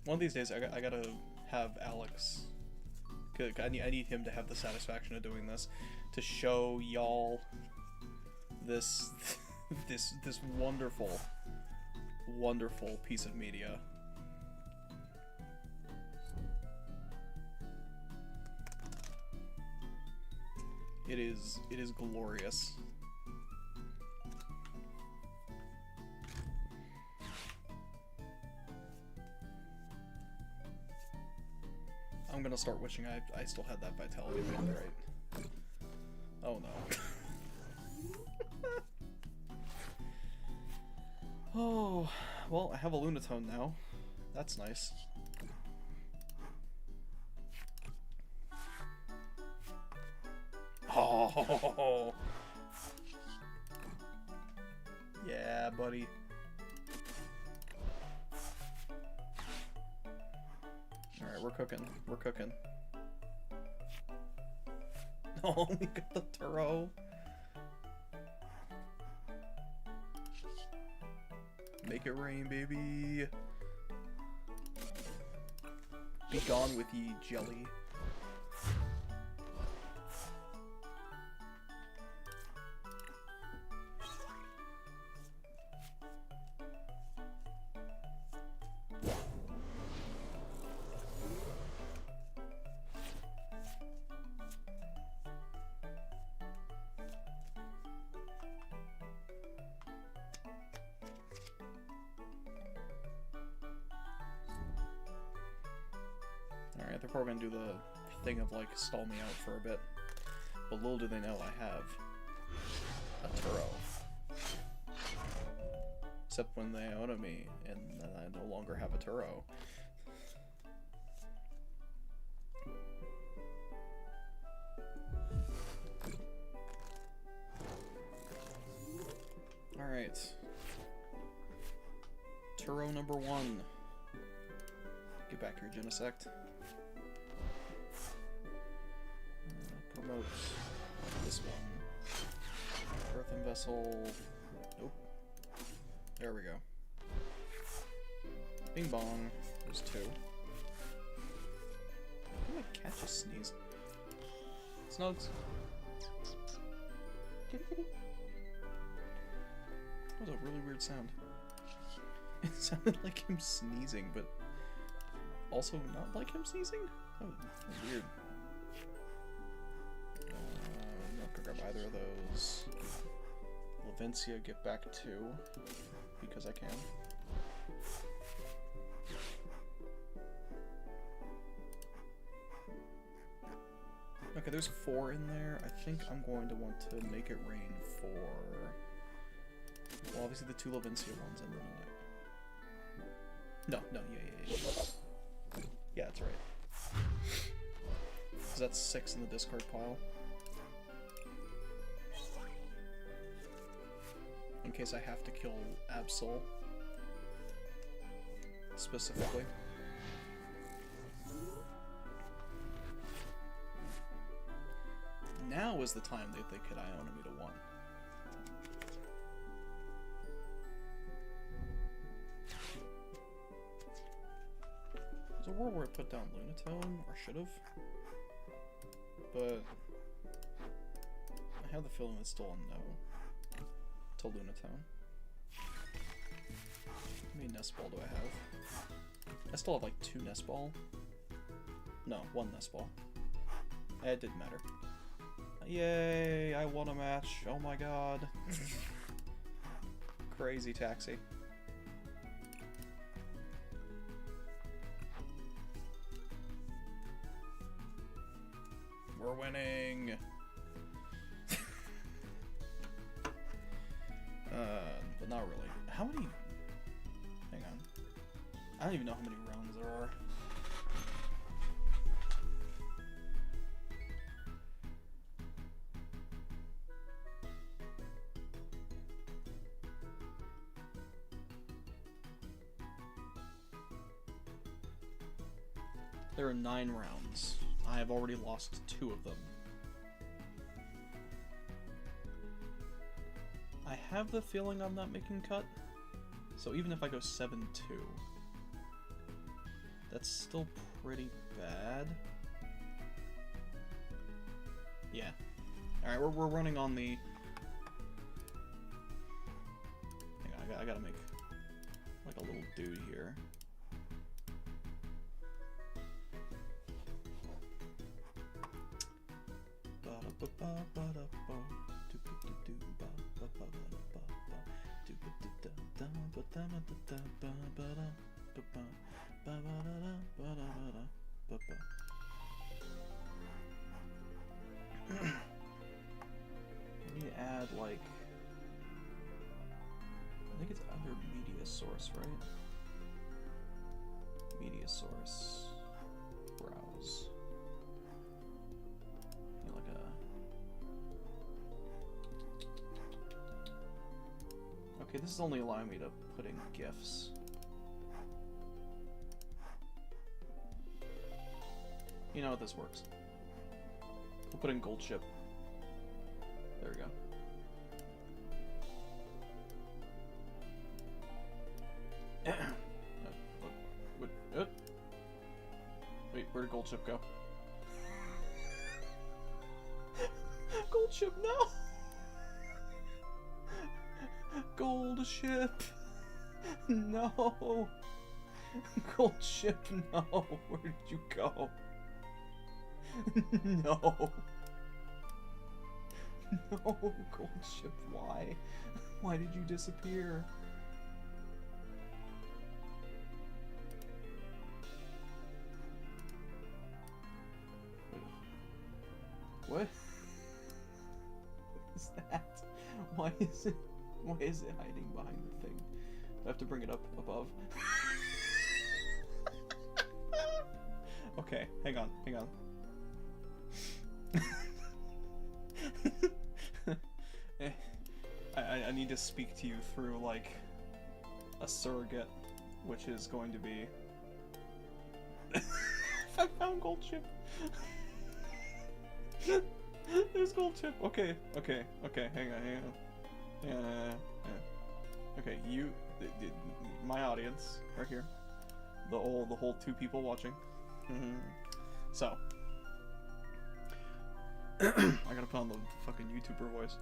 One of these days, I gotta have Alex. I need him to have the satisfaction of doing this, to show y'all this this wonderful piece of media. It is glorious. I'm gonna start wishing I still had that vitality band, right? Oh no. Oh, well, I have a Lunatone now. That's nice. Oh, yeah, buddy. Alright, we're cooking. We're cooking. Oh, we got the Turo. Make it rain, baby. Be gone with ye, jelly. Alright, they're probably gonna do the thing of, like, stall me out for a bit. But little do they know I have a Turo. Except when they own me, and then I no longer have a Turo. Alright. Turo number 1. Get back here, Genesect. Promote this one. Earthen Vessel. Nope. There we go. Bing bong. There's 2. Did my cat just sneeze? Snugs. Kitty kitty. That was a really weird sound. It sounded like him sneezing, but also not like him sneezing? That was weird. I'm not gonna grab either of those. Lavencia, get back 2, because I can. Okay, there's 4 in there. I think I'm going to want to make it rain for... Well, obviously the 2 Lavencia ones, and then no, yeah. Yeah, that's right. So that's 6 in the discard pile. In case I have to kill Absol. Specifically. Now is the time that they could Iona me to 1. There's a world where I put down Lunatone, or should've. But I have the feeling it's still a no to Lunatone. How many Nest Ball do I have? I still have like 2 Nest Ball. No, 1 Nest Ball. It didn't matter. Yay! I won a match. Oh my god. Crazy taxi. We're winning! But not really. How many... Hang on. I don't even know how many rounds there are. There are 9 rounds. I have already lost 2 of them. I have the feeling I'm not making cut, so even if I go 7-2, that's still pretty bad. Yeah. Alright, we're running on the I gotta make like a little dude here. I need to add like, I think it's under media source, right? Media source, browse. You know, like a. Okay, this is only allowing me to put in GIFs. You know how this works. We'll put in gold chip. There we go. Wait, where did gold chip go? Gold chip, no! Gold ship! No! Gold ship, no! Where did you go? No! No, gold ship, why? Why did you disappear? What? What is that? Why is it hiding behind the thing? I have to bring it up above. Okay, hang on. I need to speak to you through, like, a surrogate, which is going to be... I found gold chip! There's gold chip! Okay, hang on. Yeah. Okay, you... my audience, right here. The whole 2 people watching. So... I gotta put on the fucking YouTuber voice.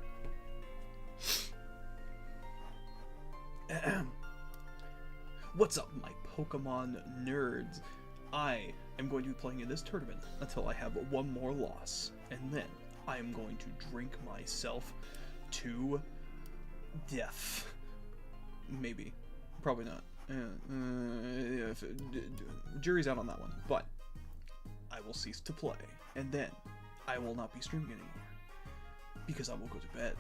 What's up, my Pokemon nerds? I am going to be playing in this tournament until I have 1 more loss, and then I am going to drink myself to death. Maybe. Probably not. Jury's out on that one, but I will cease to play, and then I will not be streaming anymore, because I will go to bed.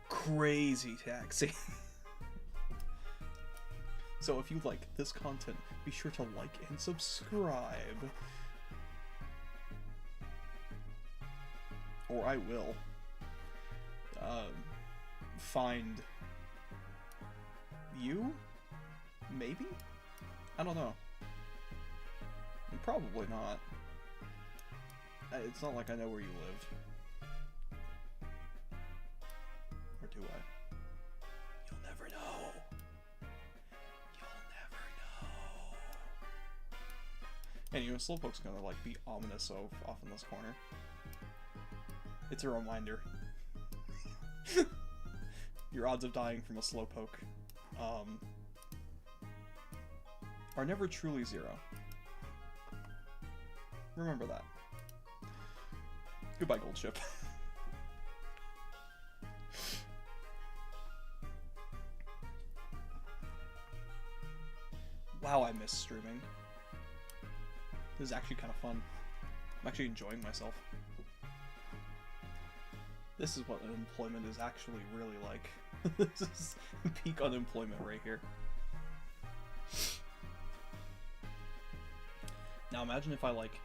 Crazy taxi. So if you like this content, be sure to like and subscribe. Or I will find you? Maybe? I don't know. Probably not. It's not like I know where you live. Or do I? You'll never know. You'll never know. Anyway, Slowpoke's gonna like be ominous off in this corner. It's a reminder. Your odds of dying from a Slowpoke are never truly 0. Remember that. Goodbye, gold chip. Wow, I miss streaming. This is actually kind of fun. I'm actually enjoying myself. This is what unemployment is actually really like. This is peak unemployment right here. Now imagine if I like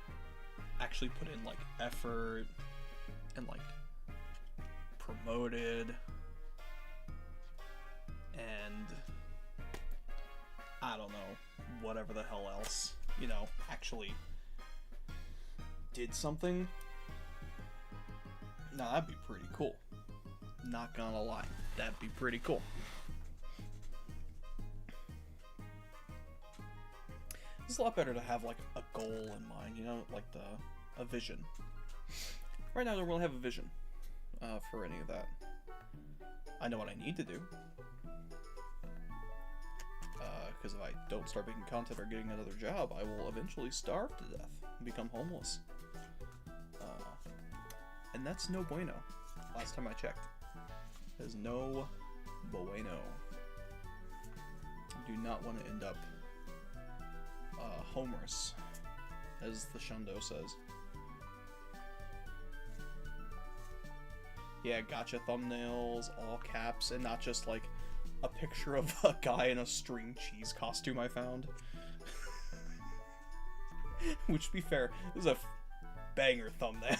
actually put in like effort and like promoted and I don't know, whatever the hell else, you know, actually did something. Now that'd be pretty cool. Not gonna lie, that'd be pretty cool. It's a lot better to have like a goal in mind, you know, like a vision. Right now, I don't really have a vision for any of that. I know what I need to do. Because if I don't start making content or getting another job, I will eventually starve to death and become homeless. And that's no bueno. Last time I checked. That is no bueno. I do not want to end up homeless, as the Shundo says. Yeah, gotcha thumbnails, all caps, and not just like a picture of a guy in a string cheese costume I found. Which, to be fair, is a banger thumbnail.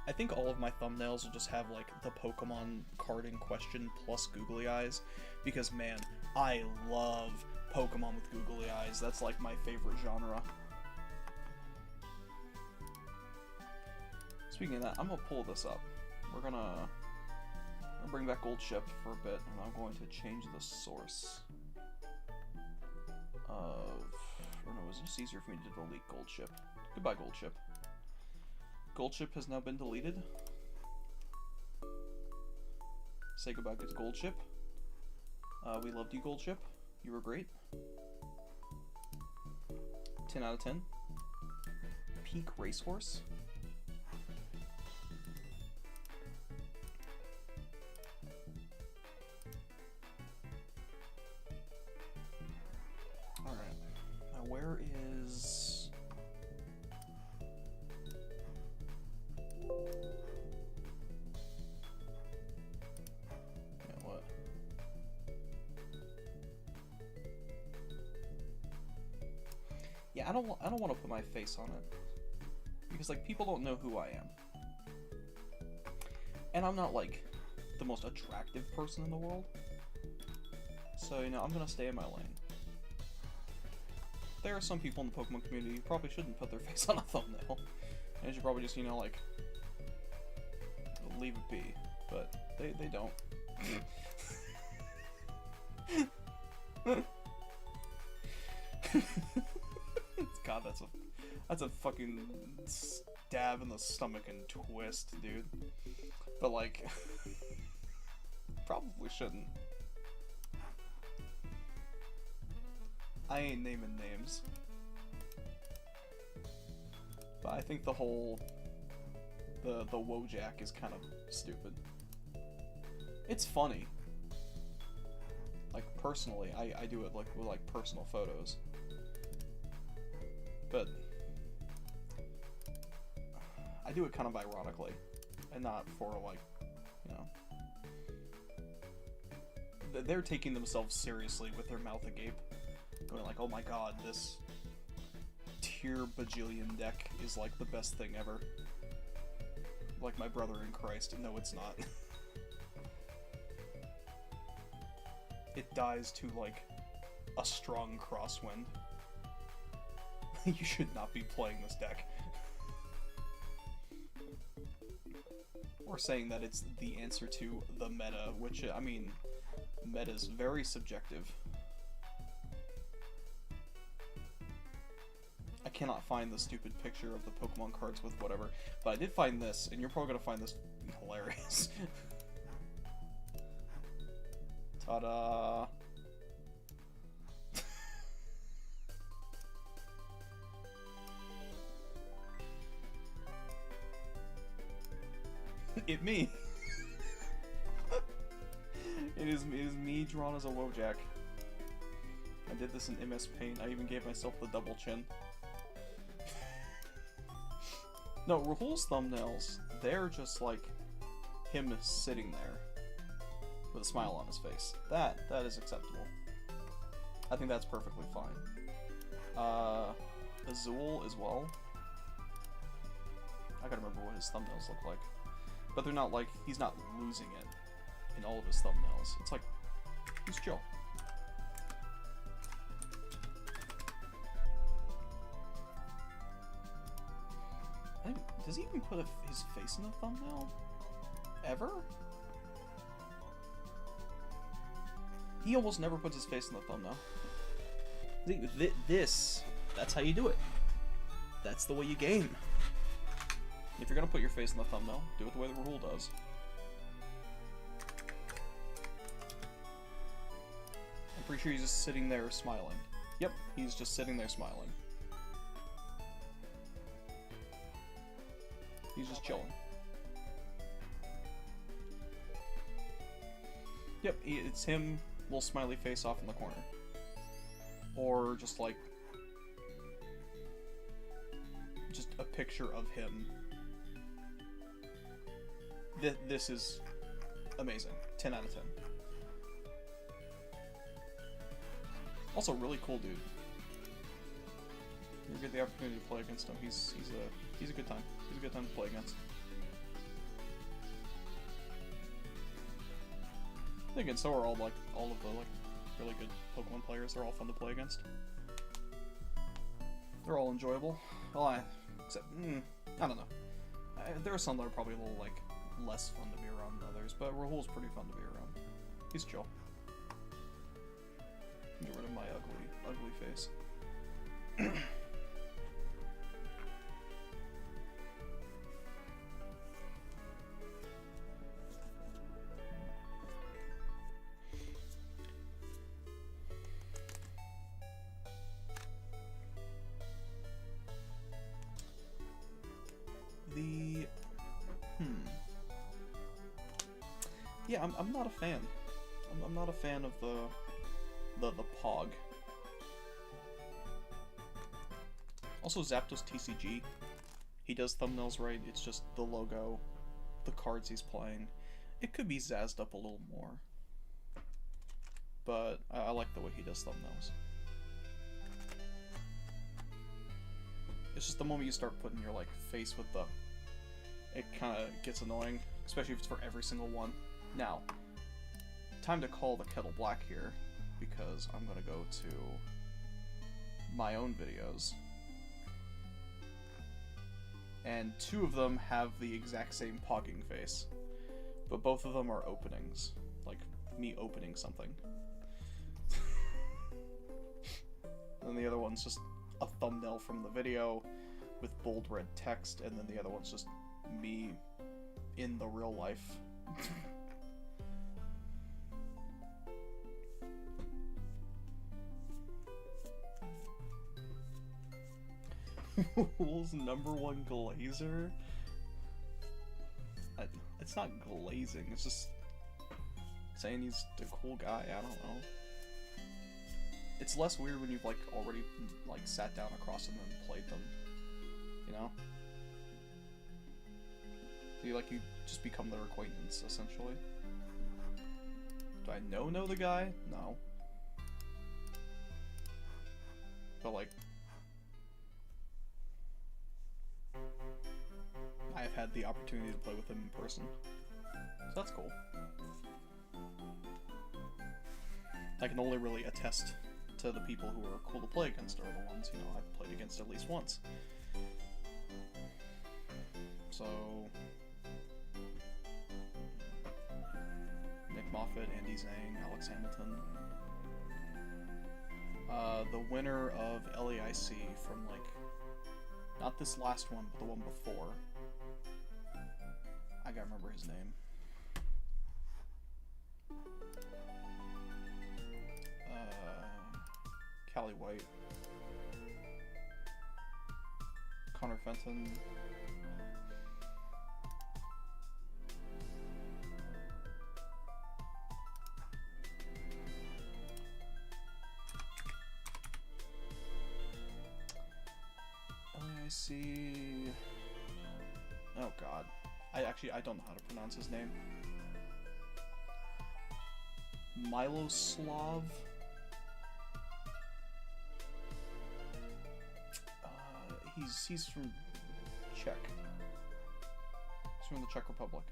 I think all of my thumbnails will just have like the Pokemon card in question plus googly eyes, because man, I love Pokemon with googly eyes. That's like my favorite genre. Speaking of that, I'm gonna pull this up. We're gonna bring back Gold Ship for a bit, and I'm going to change the source of... Or no, it was just easier for me to delete Gold Ship. Goodbye, Gold Ship. Gold Ship has now been deleted. Say goodbye to Gold Ship. We loved you, Gold Ship. You were great. 10 out of 10. Peak Racehorse. Alright. Now where is... Yeah, what? Yeah, I don't want to put my face on it. Because, like, people don't know who I am. And I'm not, like, the most attractive person in the world. So, you know, I'm gonna stay in my lane. There are some people in the Pokemon community who probably shouldn't put their face on a thumbnail. And should probably just, you know, like, leave it be. But they don't. God, that's a fucking stab in the stomach and twist, dude. But like, probably shouldn't. I ain't naming names. But I think the whole the Wojak is kind of stupid. It's funny. Like, personally, I do it like with like personal photos. But I do it kind of ironically, and not for like, you know, they're taking themselves seriously with their mouth agape, going like, oh my god, this tier bajillion deck is like the best thing ever. Like my brother in Christ. No, it's not. It dies to like a strong crosswind. You should not be playing this deck. Or saying that it's the answer to the meta, which, I mean, meta's very subjective. I cannot find the stupid picture of the Pokemon cards with whatever, but I did find this, and you're probably gonna find this hilarious. Ta-da! It me. It is me drawn as a Wojak. I did this in MS Paint. I even gave myself the double chin. No, Rahul's thumbnails, they're just like him sitting there with a smile on his face. That is acceptable. I think that's perfectly fine. Azul as well. I gotta remember what his thumbnails look like. But they're not like, he's not losing it in all of his thumbnails. It's like, he's chill. Does he even put his face in the thumbnail? Ever? He almost never puts his face in the thumbnail. This, that's how you do it. that's the way you game. If you're gonna put your face in the thumbnail, do it the way the rule does. I'm pretty sure he's just sitting there smiling. Yep, he's just sitting there smiling. He's just chilling. Yep, it's him, little smiley face off in the corner. Or just like... just a picture of him. This is amazing. 10 out of 10. Also, really cool dude. You get the opportunity to play against him. He's a good time. He's a good time to play against. Again, so are all of the really good Pokemon players. They're all fun to play against. They're all enjoyable. Well, except I don't know. There are some that are probably a little less fun to be around than others, but Rahul's pretty fun to be around. He's chill. Get rid of my ugly face. Yeah, I'm not a fan. I'm not a fan of the Pog. Also, Zapdos TCG. He does thumbnails right. It's just the logo, the cards he's playing. It could be zazzed up a little more, but I like the way he does thumbnails. It's just the moment you start putting your face with the, it kind of gets annoying, especially if it's for every single one. Now, time to call the kettle black here, because I'm gonna go to my own videos, and 2 of them have the exact same pogging face, but both of them are openings, like me opening something. And the other one's just a thumbnail from the video with bold red text, and then the other one's just me in the real life. Wolf's #1 glazer? It's not glazing, it's just saying he's a cool guy, I don't know. It's less weird when you've already sat down across them and played them, you know? So you just become their acquaintance, essentially. Do I know the guy? No. But I have had the opportunity to play with him in person, so that's cool. I can only really attest to the people who are cool to play against are the ones, I've played against at least once. So... Nick Moffat, Andy Zhang, Alex Hamilton. The winner of LAIC from, not this last one, but the one before. I gotta remember his name. Callie White. Connor Fenton. LAIC... Oh god. I don't know how to pronounce his name. Miloslav? He's from Czech. He's from the Czech Republic.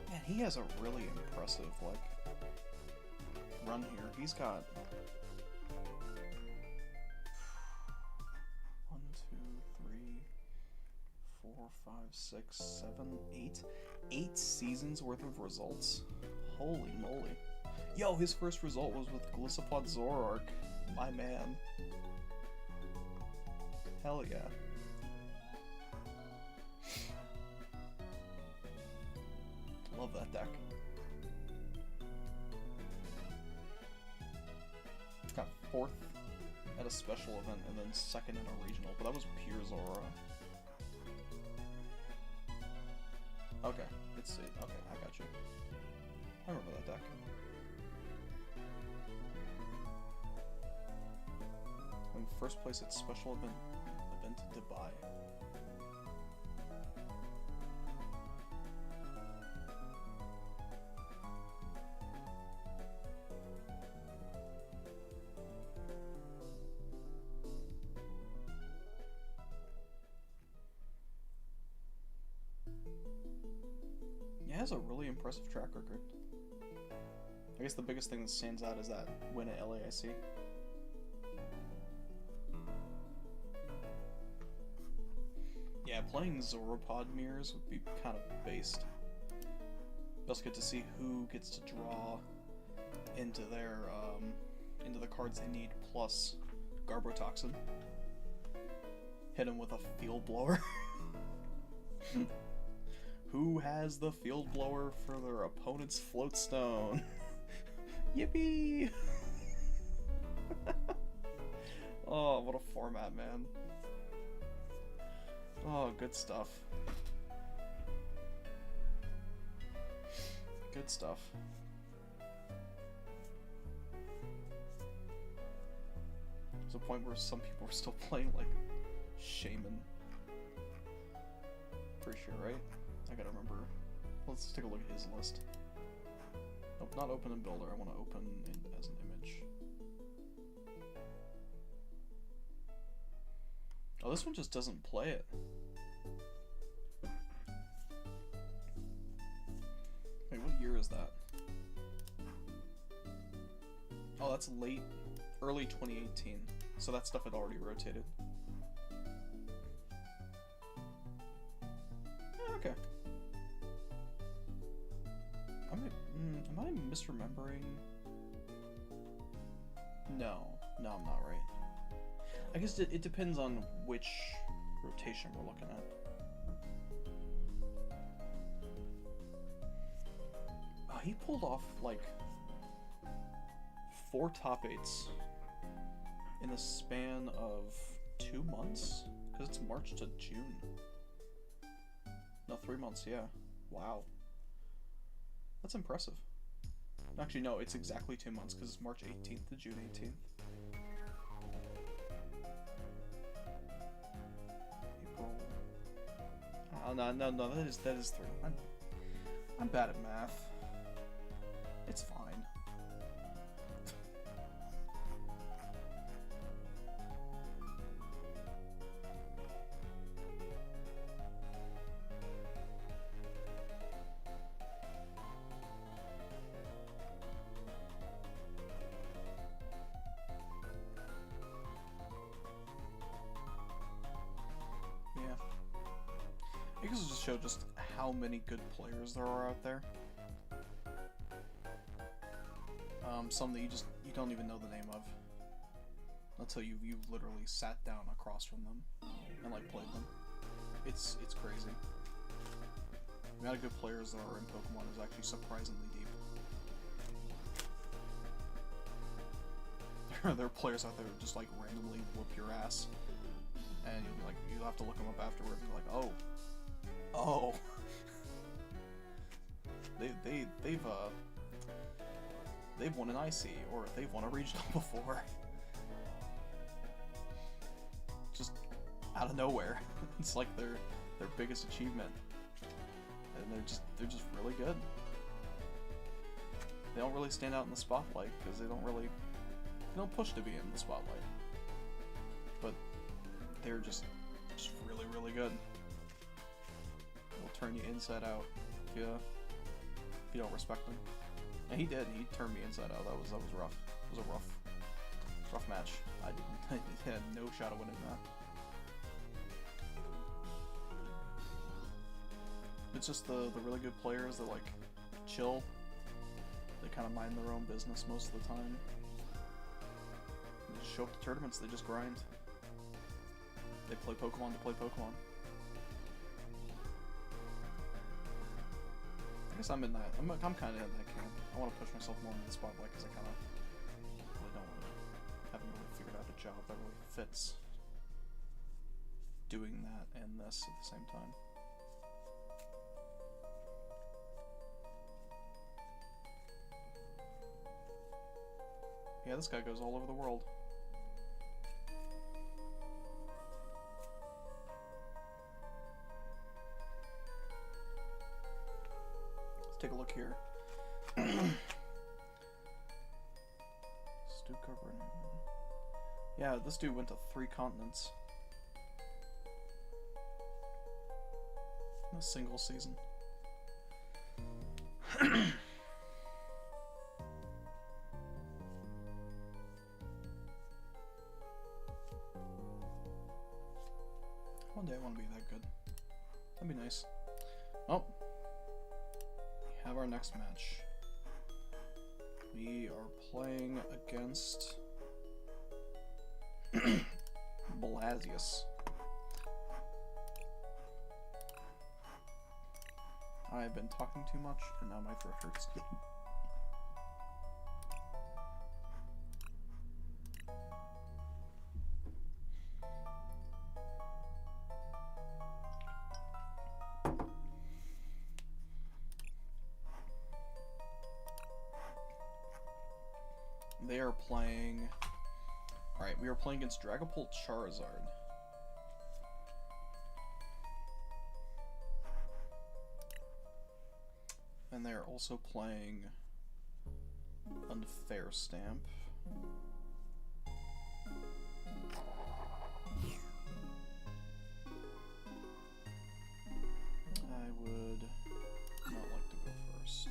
Man, he has a really impressive, run here. He's got 5, 6, 7, 8. 8 seasons worth of results? Holy moly. Yo, his first result was with Glisopod Zoroark. My man. Hell yeah. Love that deck. Got 4th at a special event and then 2nd in a regional, but that was pure Zora. Okay, let's see. Okay, I got you. I remember that deck. In first place at special event Dubai. He has a really impressive track record. I guess the biggest thing that stands out is that win at LAIC. Yeah, playing Zoropod mirrors would be kind of based. You also get to see who gets to draw into their into the cards they need, plus Garbotoxin. Hit him with a Field Blower. Who has the Field Blower for their opponent's Floatstone? Yippee! Oh, what a format, man. Oh, good stuff. Good stuff. There's a point where some people are still playing, like, Shaman. Pretty sure, right? I gotta remember. Let's take a look at his list. Nope, not open in Builder. I want to open it as an image. Oh, this one just doesn't play it. Wait, what year is that? Oh, that's early 2018. So that stuff had already rotated. Yeah, okay. Am I misremembering? No, I'm not right. I guess it depends on which rotation we're looking at. Oh, he pulled off like 4 top 8s in the span of 2 months? Because it's March to June. No, 3 months, yeah. Wow. That's impressive. Actually, no, it's exactly 2 months because it's March 18th to June 18th. April. Oh, no, that is 3. I'm bad at math. It's fine. I guess it'll just show just how many good players there are out there. Some that you don't even know the name of until you've literally sat down across from them and like played them. It's crazy. The amount of good players there are in Pokemon is actually surprisingly deep. There are players out there who just like randomly whoop your ass, and you'll have to look them up afterwards and be like, oh, they've won an IC or they've won a regional before, just out of nowhere. It's like their biggest achievement, and they're just really good. They don't really stand out in the spotlight because they don't push to be in the spotlight, but they're just really, really good. They'll turn you inside out if you don't respect them. And he did. He turned me inside out. That was rough. It was a rough match. I had no shot of winning that. it's just the really good players that like chill. They kind of mind their own business most of the time. They just show up to tournaments. They just grind. They play Pokemon to play Pokemon. I guess I'm in that. I'm kind of in that camp. I want to push myself more into the spotlight because I kind of really don't want to. Haven't really figured out a job that really fits doing that and this at the same time. Yeah, this guy goes all over the world. Let's take a look here. Yeah, this dude went to 3 continents in a single season. One day I want to be that good. That'd be nice. Oh, we have our next match. We are playing against Blasius. I've been talking too much, and now my throat hurts. They are playing... Alright, we are playing against Dragapult Charizard. And they are also playing Unfair Stamp. I would not like to go first.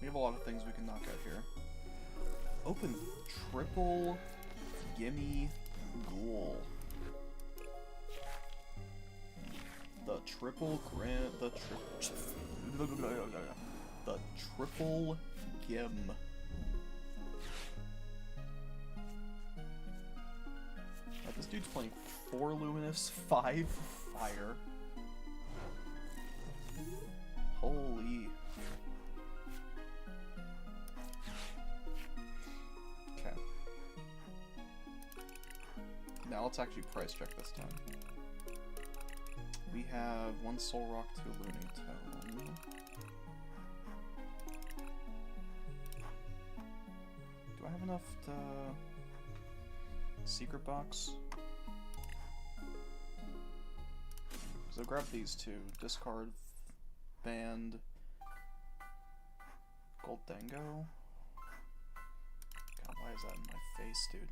We have a lot of things we can knock out here. Open triple gimme ghoul. The triple gim. This dude's playing 4 luminous, 5 fire. Holy. Okay. Now let's actually price check this time. We have 1 Soul Rock, 2 Lunatone. Do I have enough to... Secret Box? So grab these 2. Discard, Band, Gold Dango. God, why is that in my face, dude?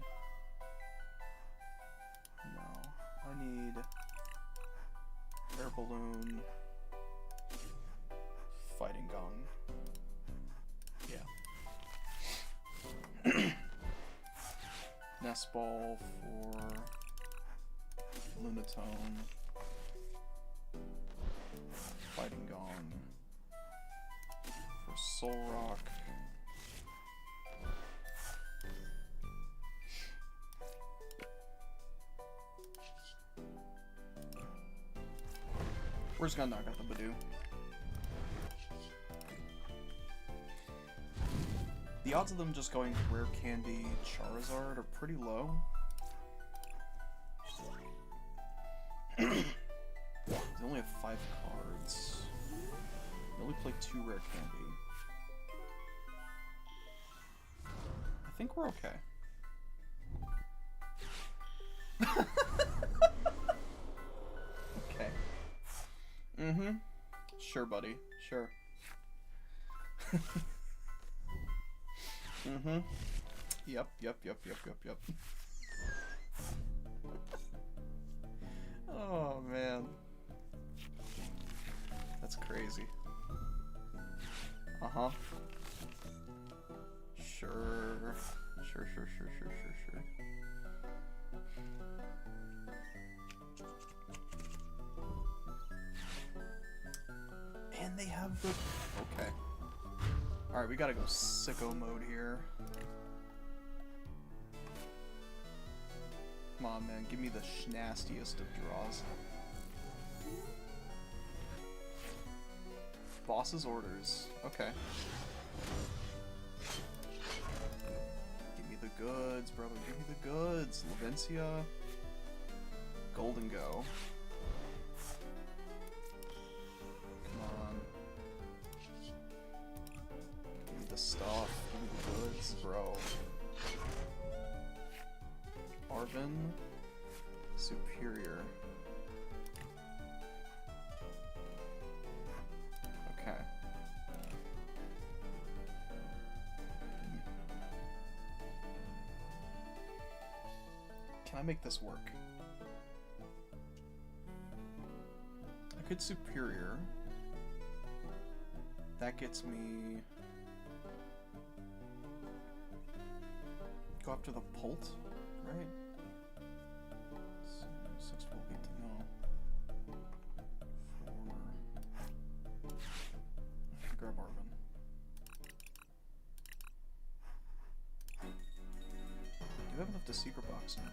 No, I need Air Balloon, Fighting Gong. Yeah. Nest Ball for Lunatone. Fighting Gong for Soul Rock. We're just gonna knock out the Badoo. The odds of them just going Rare Candy Charizard are pretty low. They only have 5 cards. They only play 2 Rare Candy. I think we're okay. Okay. Mm-hmm. Sure, buddy. Sure. Mm-hmm. Yep. Oh, man. That's crazy. Uh-huh. Sure. Alright, we gotta go sicko mode here. Come on, man. Give me the nastiest of draws. Boss's orders. Okay. Give me the goods, brother. Give me the goods. Lavencia. Golden Go. Come on. Give me the stuff. Give me the goods, bro. Arvin. Superior. Okay. Can I make this work? I could Superior. That gets me... Go after the Pult, right? 6 will beat the no. 4. I should grab Arvin. Do you have enough to secret box now?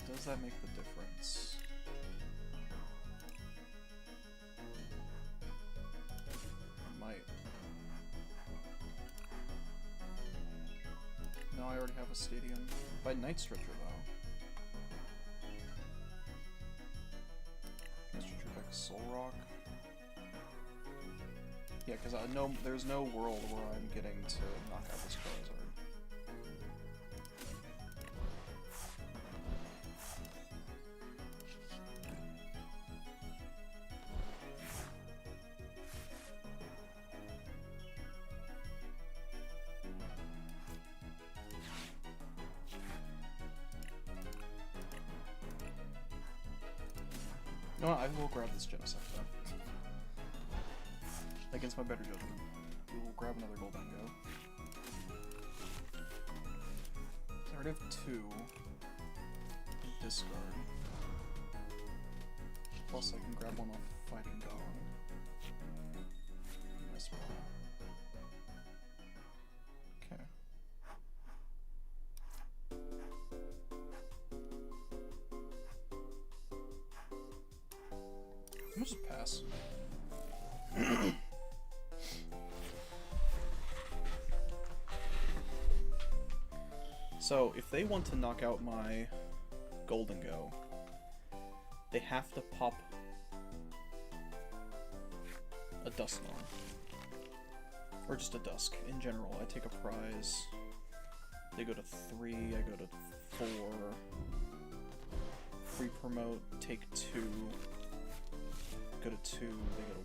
But does that make the difference? It might. No, I already have a stadium. By Night Stretcher though. Night Stretcher back Soul Rock. Yeah, because I know there's no world where I'm getting to knock out this Charizard. No, I will grab this Genesect though. Against my better judgment. We will grab another Golden Go. I already have 2. Discard. Plus I can grab one off Fighting Gong. Nice one. Okay. I'm gonna just pass. So, if they want to knock out my Golden Go, they have to pop a Duskmon. Or just a Dusk, in general. I take a prize. They go to 3, I go to 4. Free promote, take 2. Go to 2, they go to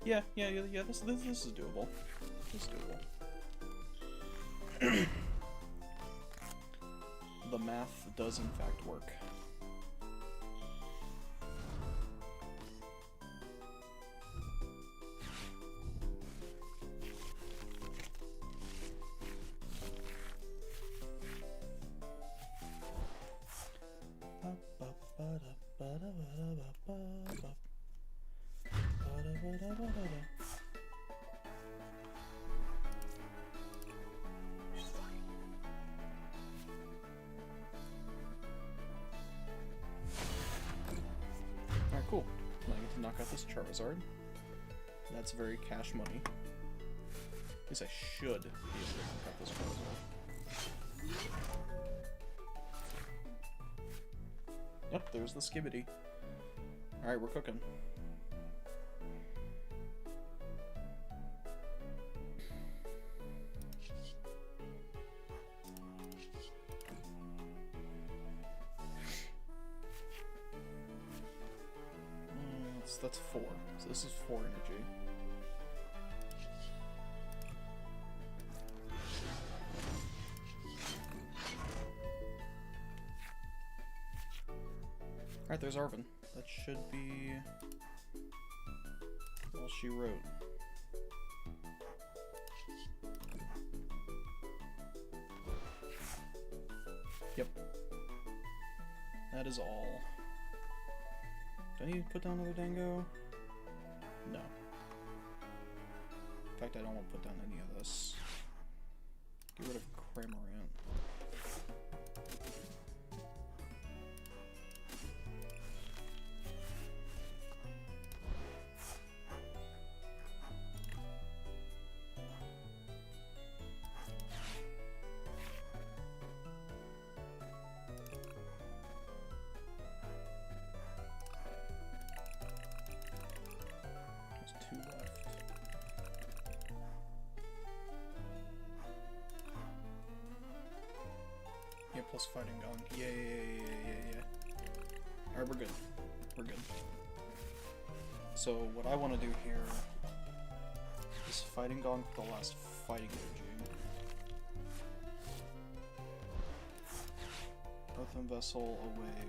1. Yeah, this is doable. This is doable. The math does in fact work. Alright, cool. Now I get to knock out this Charizard. That's very cash money. At least I should be able to knock out this Charizard. Yep, there's the Skibidi. Alright, we're cooking. That's 4. So this is 4 energy. Alright, there's Arvin. That should be all she wrote. Yep. That is all. Do I need to put down another Dango? No.
fact, I don't want to put down any of this. Get rid of Cramorant. Plus Fighting Gong. Yeah. Alright, we're good. We're good. So, what I want to do here is Fighting Gong for the last Fighting Energy. Earthen Vessel away.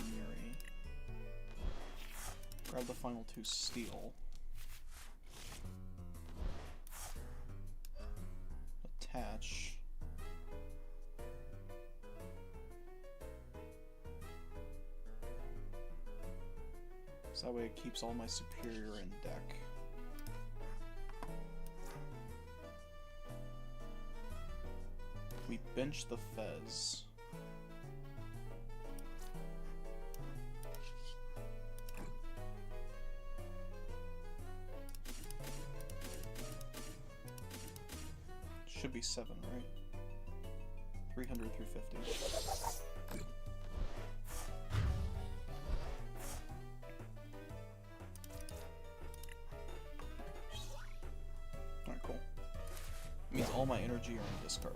Miri. Grab the final 2 Steel. Attach. So that way it keeps all my superior in deck. We bench the Fez. Should be 7, right? 300 through 50. Alright, cool. Means all my energy are in discard.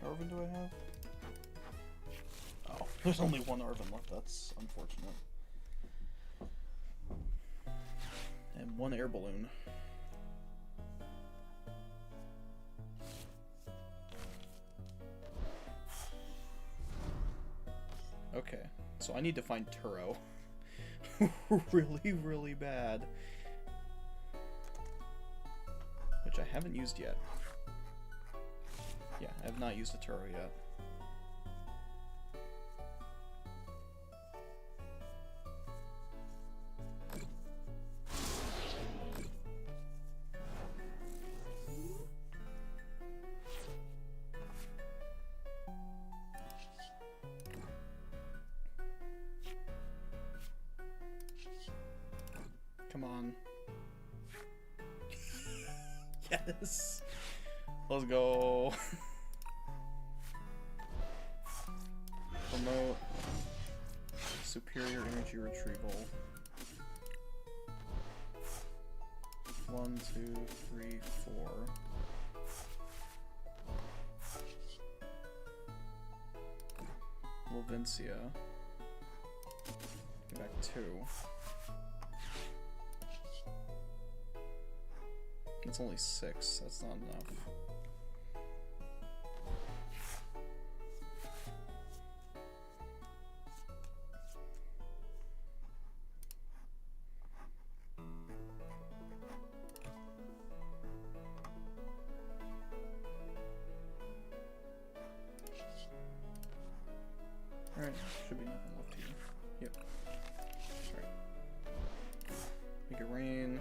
Arven do I have? Oh, there's only one Arven left. That's unfortunate. And 1 air balloon. Okay, so I need to find Turo. really bad. Which I haven't used yet. Yeah, I have not used a Turo yet. Come on. Yes! Let's go! Promote superior energy retrieval. 1, 2, 3, 4. Levincia. Go back 2. It's only 6, that's not enough. Alright, should be nothing left here. Yep. Alright. Make it rain.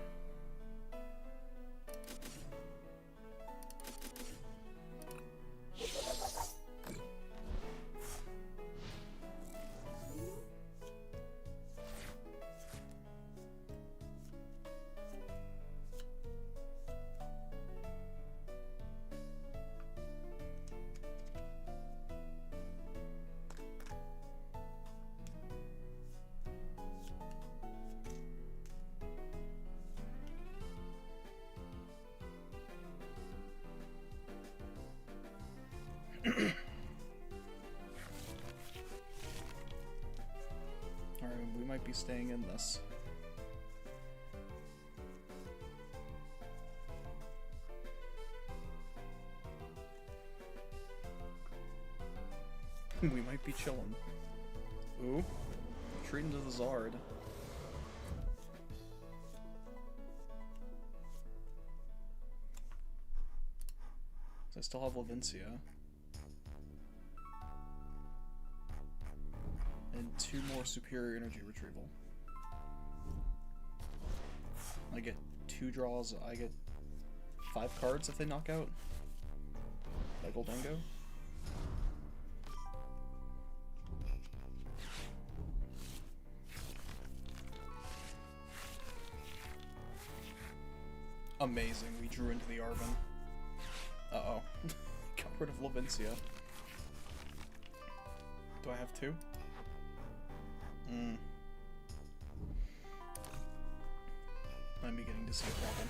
Alright, we might be staying in this. We might be chilling. Ooh. Retreat into the Zard. I still have Levincia. And 2 more superior energy retrieval. I get 2 draws, I get 5 cards if they knock out by Goldango. Amazing, we drew into the Arven. Uh-oh. Got rid of Levincia. Do I have 2? I'm beginning to see a problem.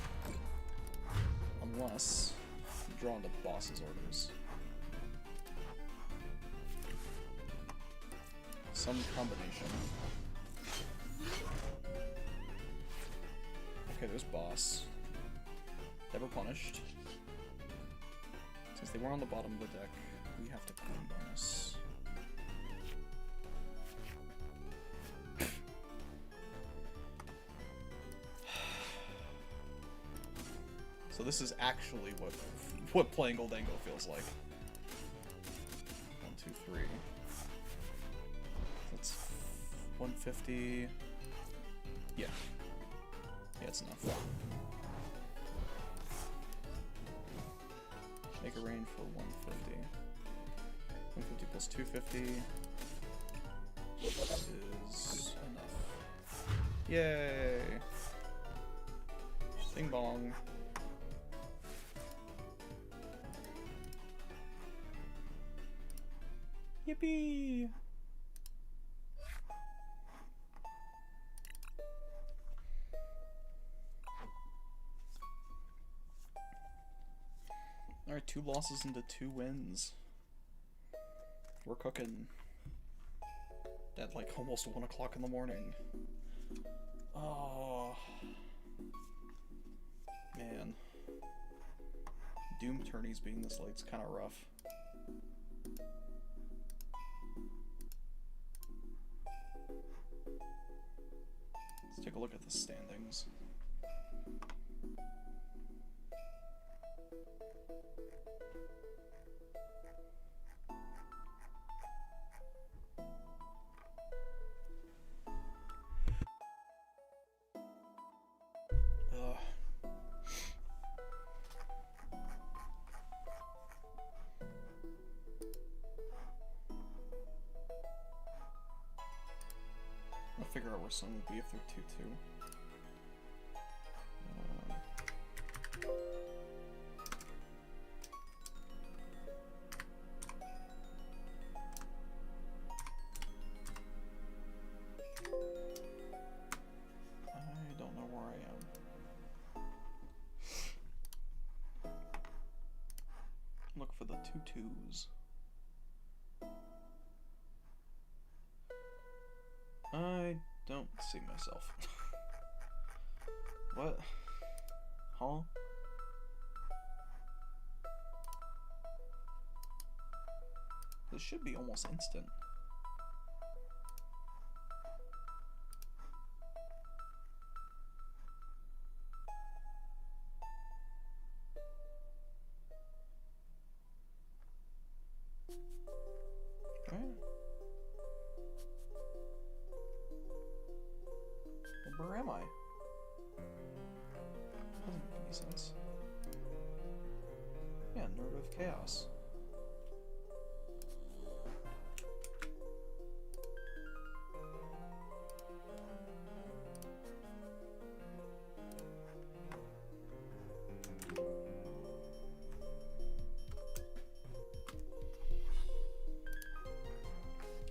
Unless you draw into boss's orders. Some combination. Okay, there's boss. Never punished. Since they were on the bottom of the deck, we have to clean bonus. So this is actually what playing Goldango feels like. 1, 2, 3. That's 150. Yeah. Yeah, it's enough. Make a range for 150. 150 plus 250 is enough. Yay! Bing bong. Yippee! Alright, 2 losses into 2 wins. We're cooking. At like almost 1 o'clock in the morning. Oh. Man. Doom tourneys being this late's kind of rough. Let's take a look at the standings. I'll figure out where some would be if they're 2-2. I don't know where I am. Look for the 2-2s. I don't see myself. What? Huh? This should be almost instant. Right? Where am I? Doesn't make any sense. Yeah, Nerd of Chaos.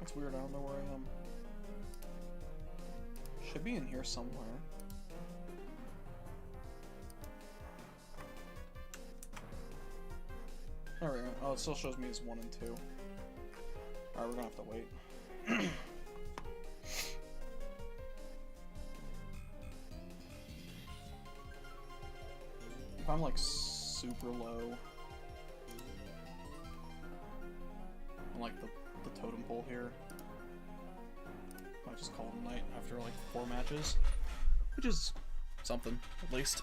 That's weird, I don't know where I am. Should be in here somewhere. Alright, oh, it still shows me as 1 and 2. Alright, we're gonna have to wait. If I'm like super low, and like the the totem pole here. Might just call it a night after like 4 matches, which is something, at least.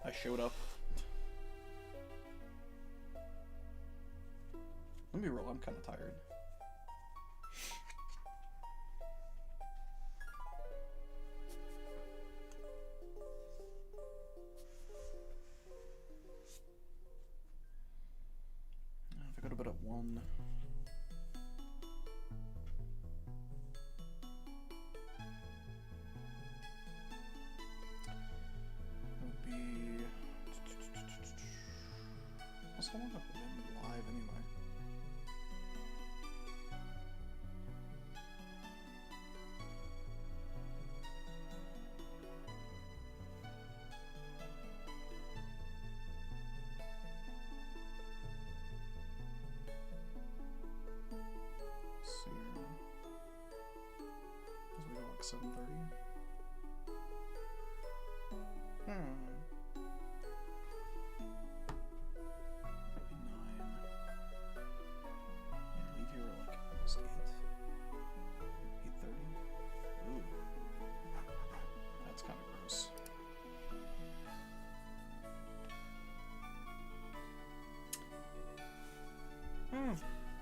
I showed up. Let me roll, I'm kind of tired. If I go to bed at 1. How long have I been live anyway? Let's see here. As we go like 7:30.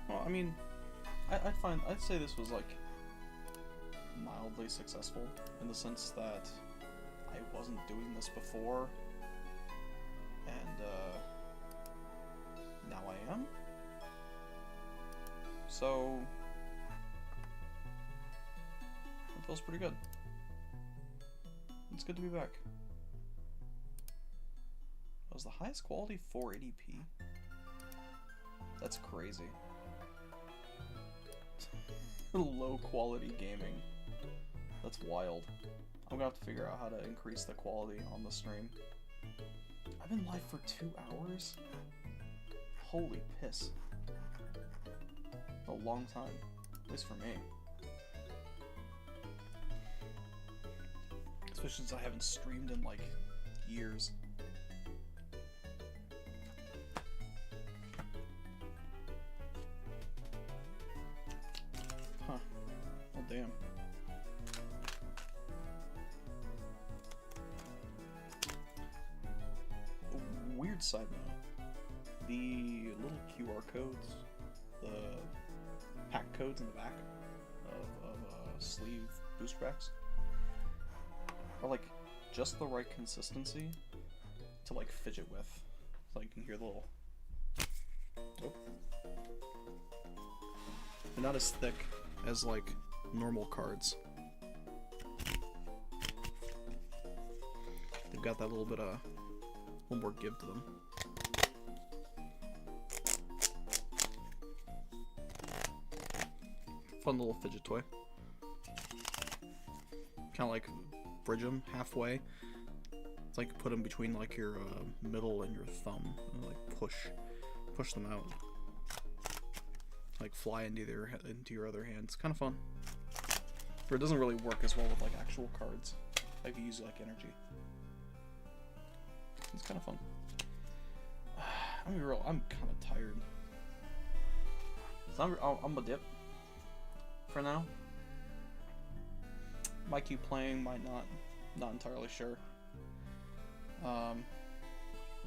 Well, I mean, I'd say this was like mildly successful in the sense that I wasn't doing this before, and now I am. So it feels pretty good. It's good to be back. Was the highest quality 480p? That's crazy. Low quality gaming. That's wild. I'm gonna have to figure out how to increase the quality on the stream. I've been live for 2 hours? Holy piss. A long time. At least for me. Especially since I haven't streamed in like years. Damn. A weird side note. The little QR codes, the pack codes in the back of sleeve booster packs are like just the right consistency to like fidget with. So you can hear the little... Oh. They're not as thick as like normal cards. They've got that little bit of a little more give to them. Fun little fidget toy. Kind of like bridge them halfway. It's like put them between like your middle and your thumb, and like push them out. Like fly into your other hand. It's kind of fun. Or it doesn't really work as well with like actual cards. Like you use like energy. It's kind of fun. I'm gonna be real. I'm kind of tired. So I'm gonna dip for now. Might keep playing, might not. Not entirely sure.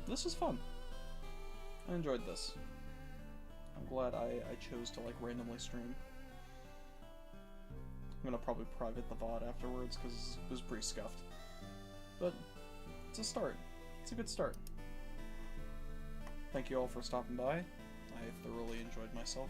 This was fun. I enjoyed this. I'm glad I chose to like randomly stream. I'm gonna probably private the VOD afterwards because it was pretty scuffed. But it's a start. It's a good start. Thank you all for stopping by. I thoroughly enjoyed myself.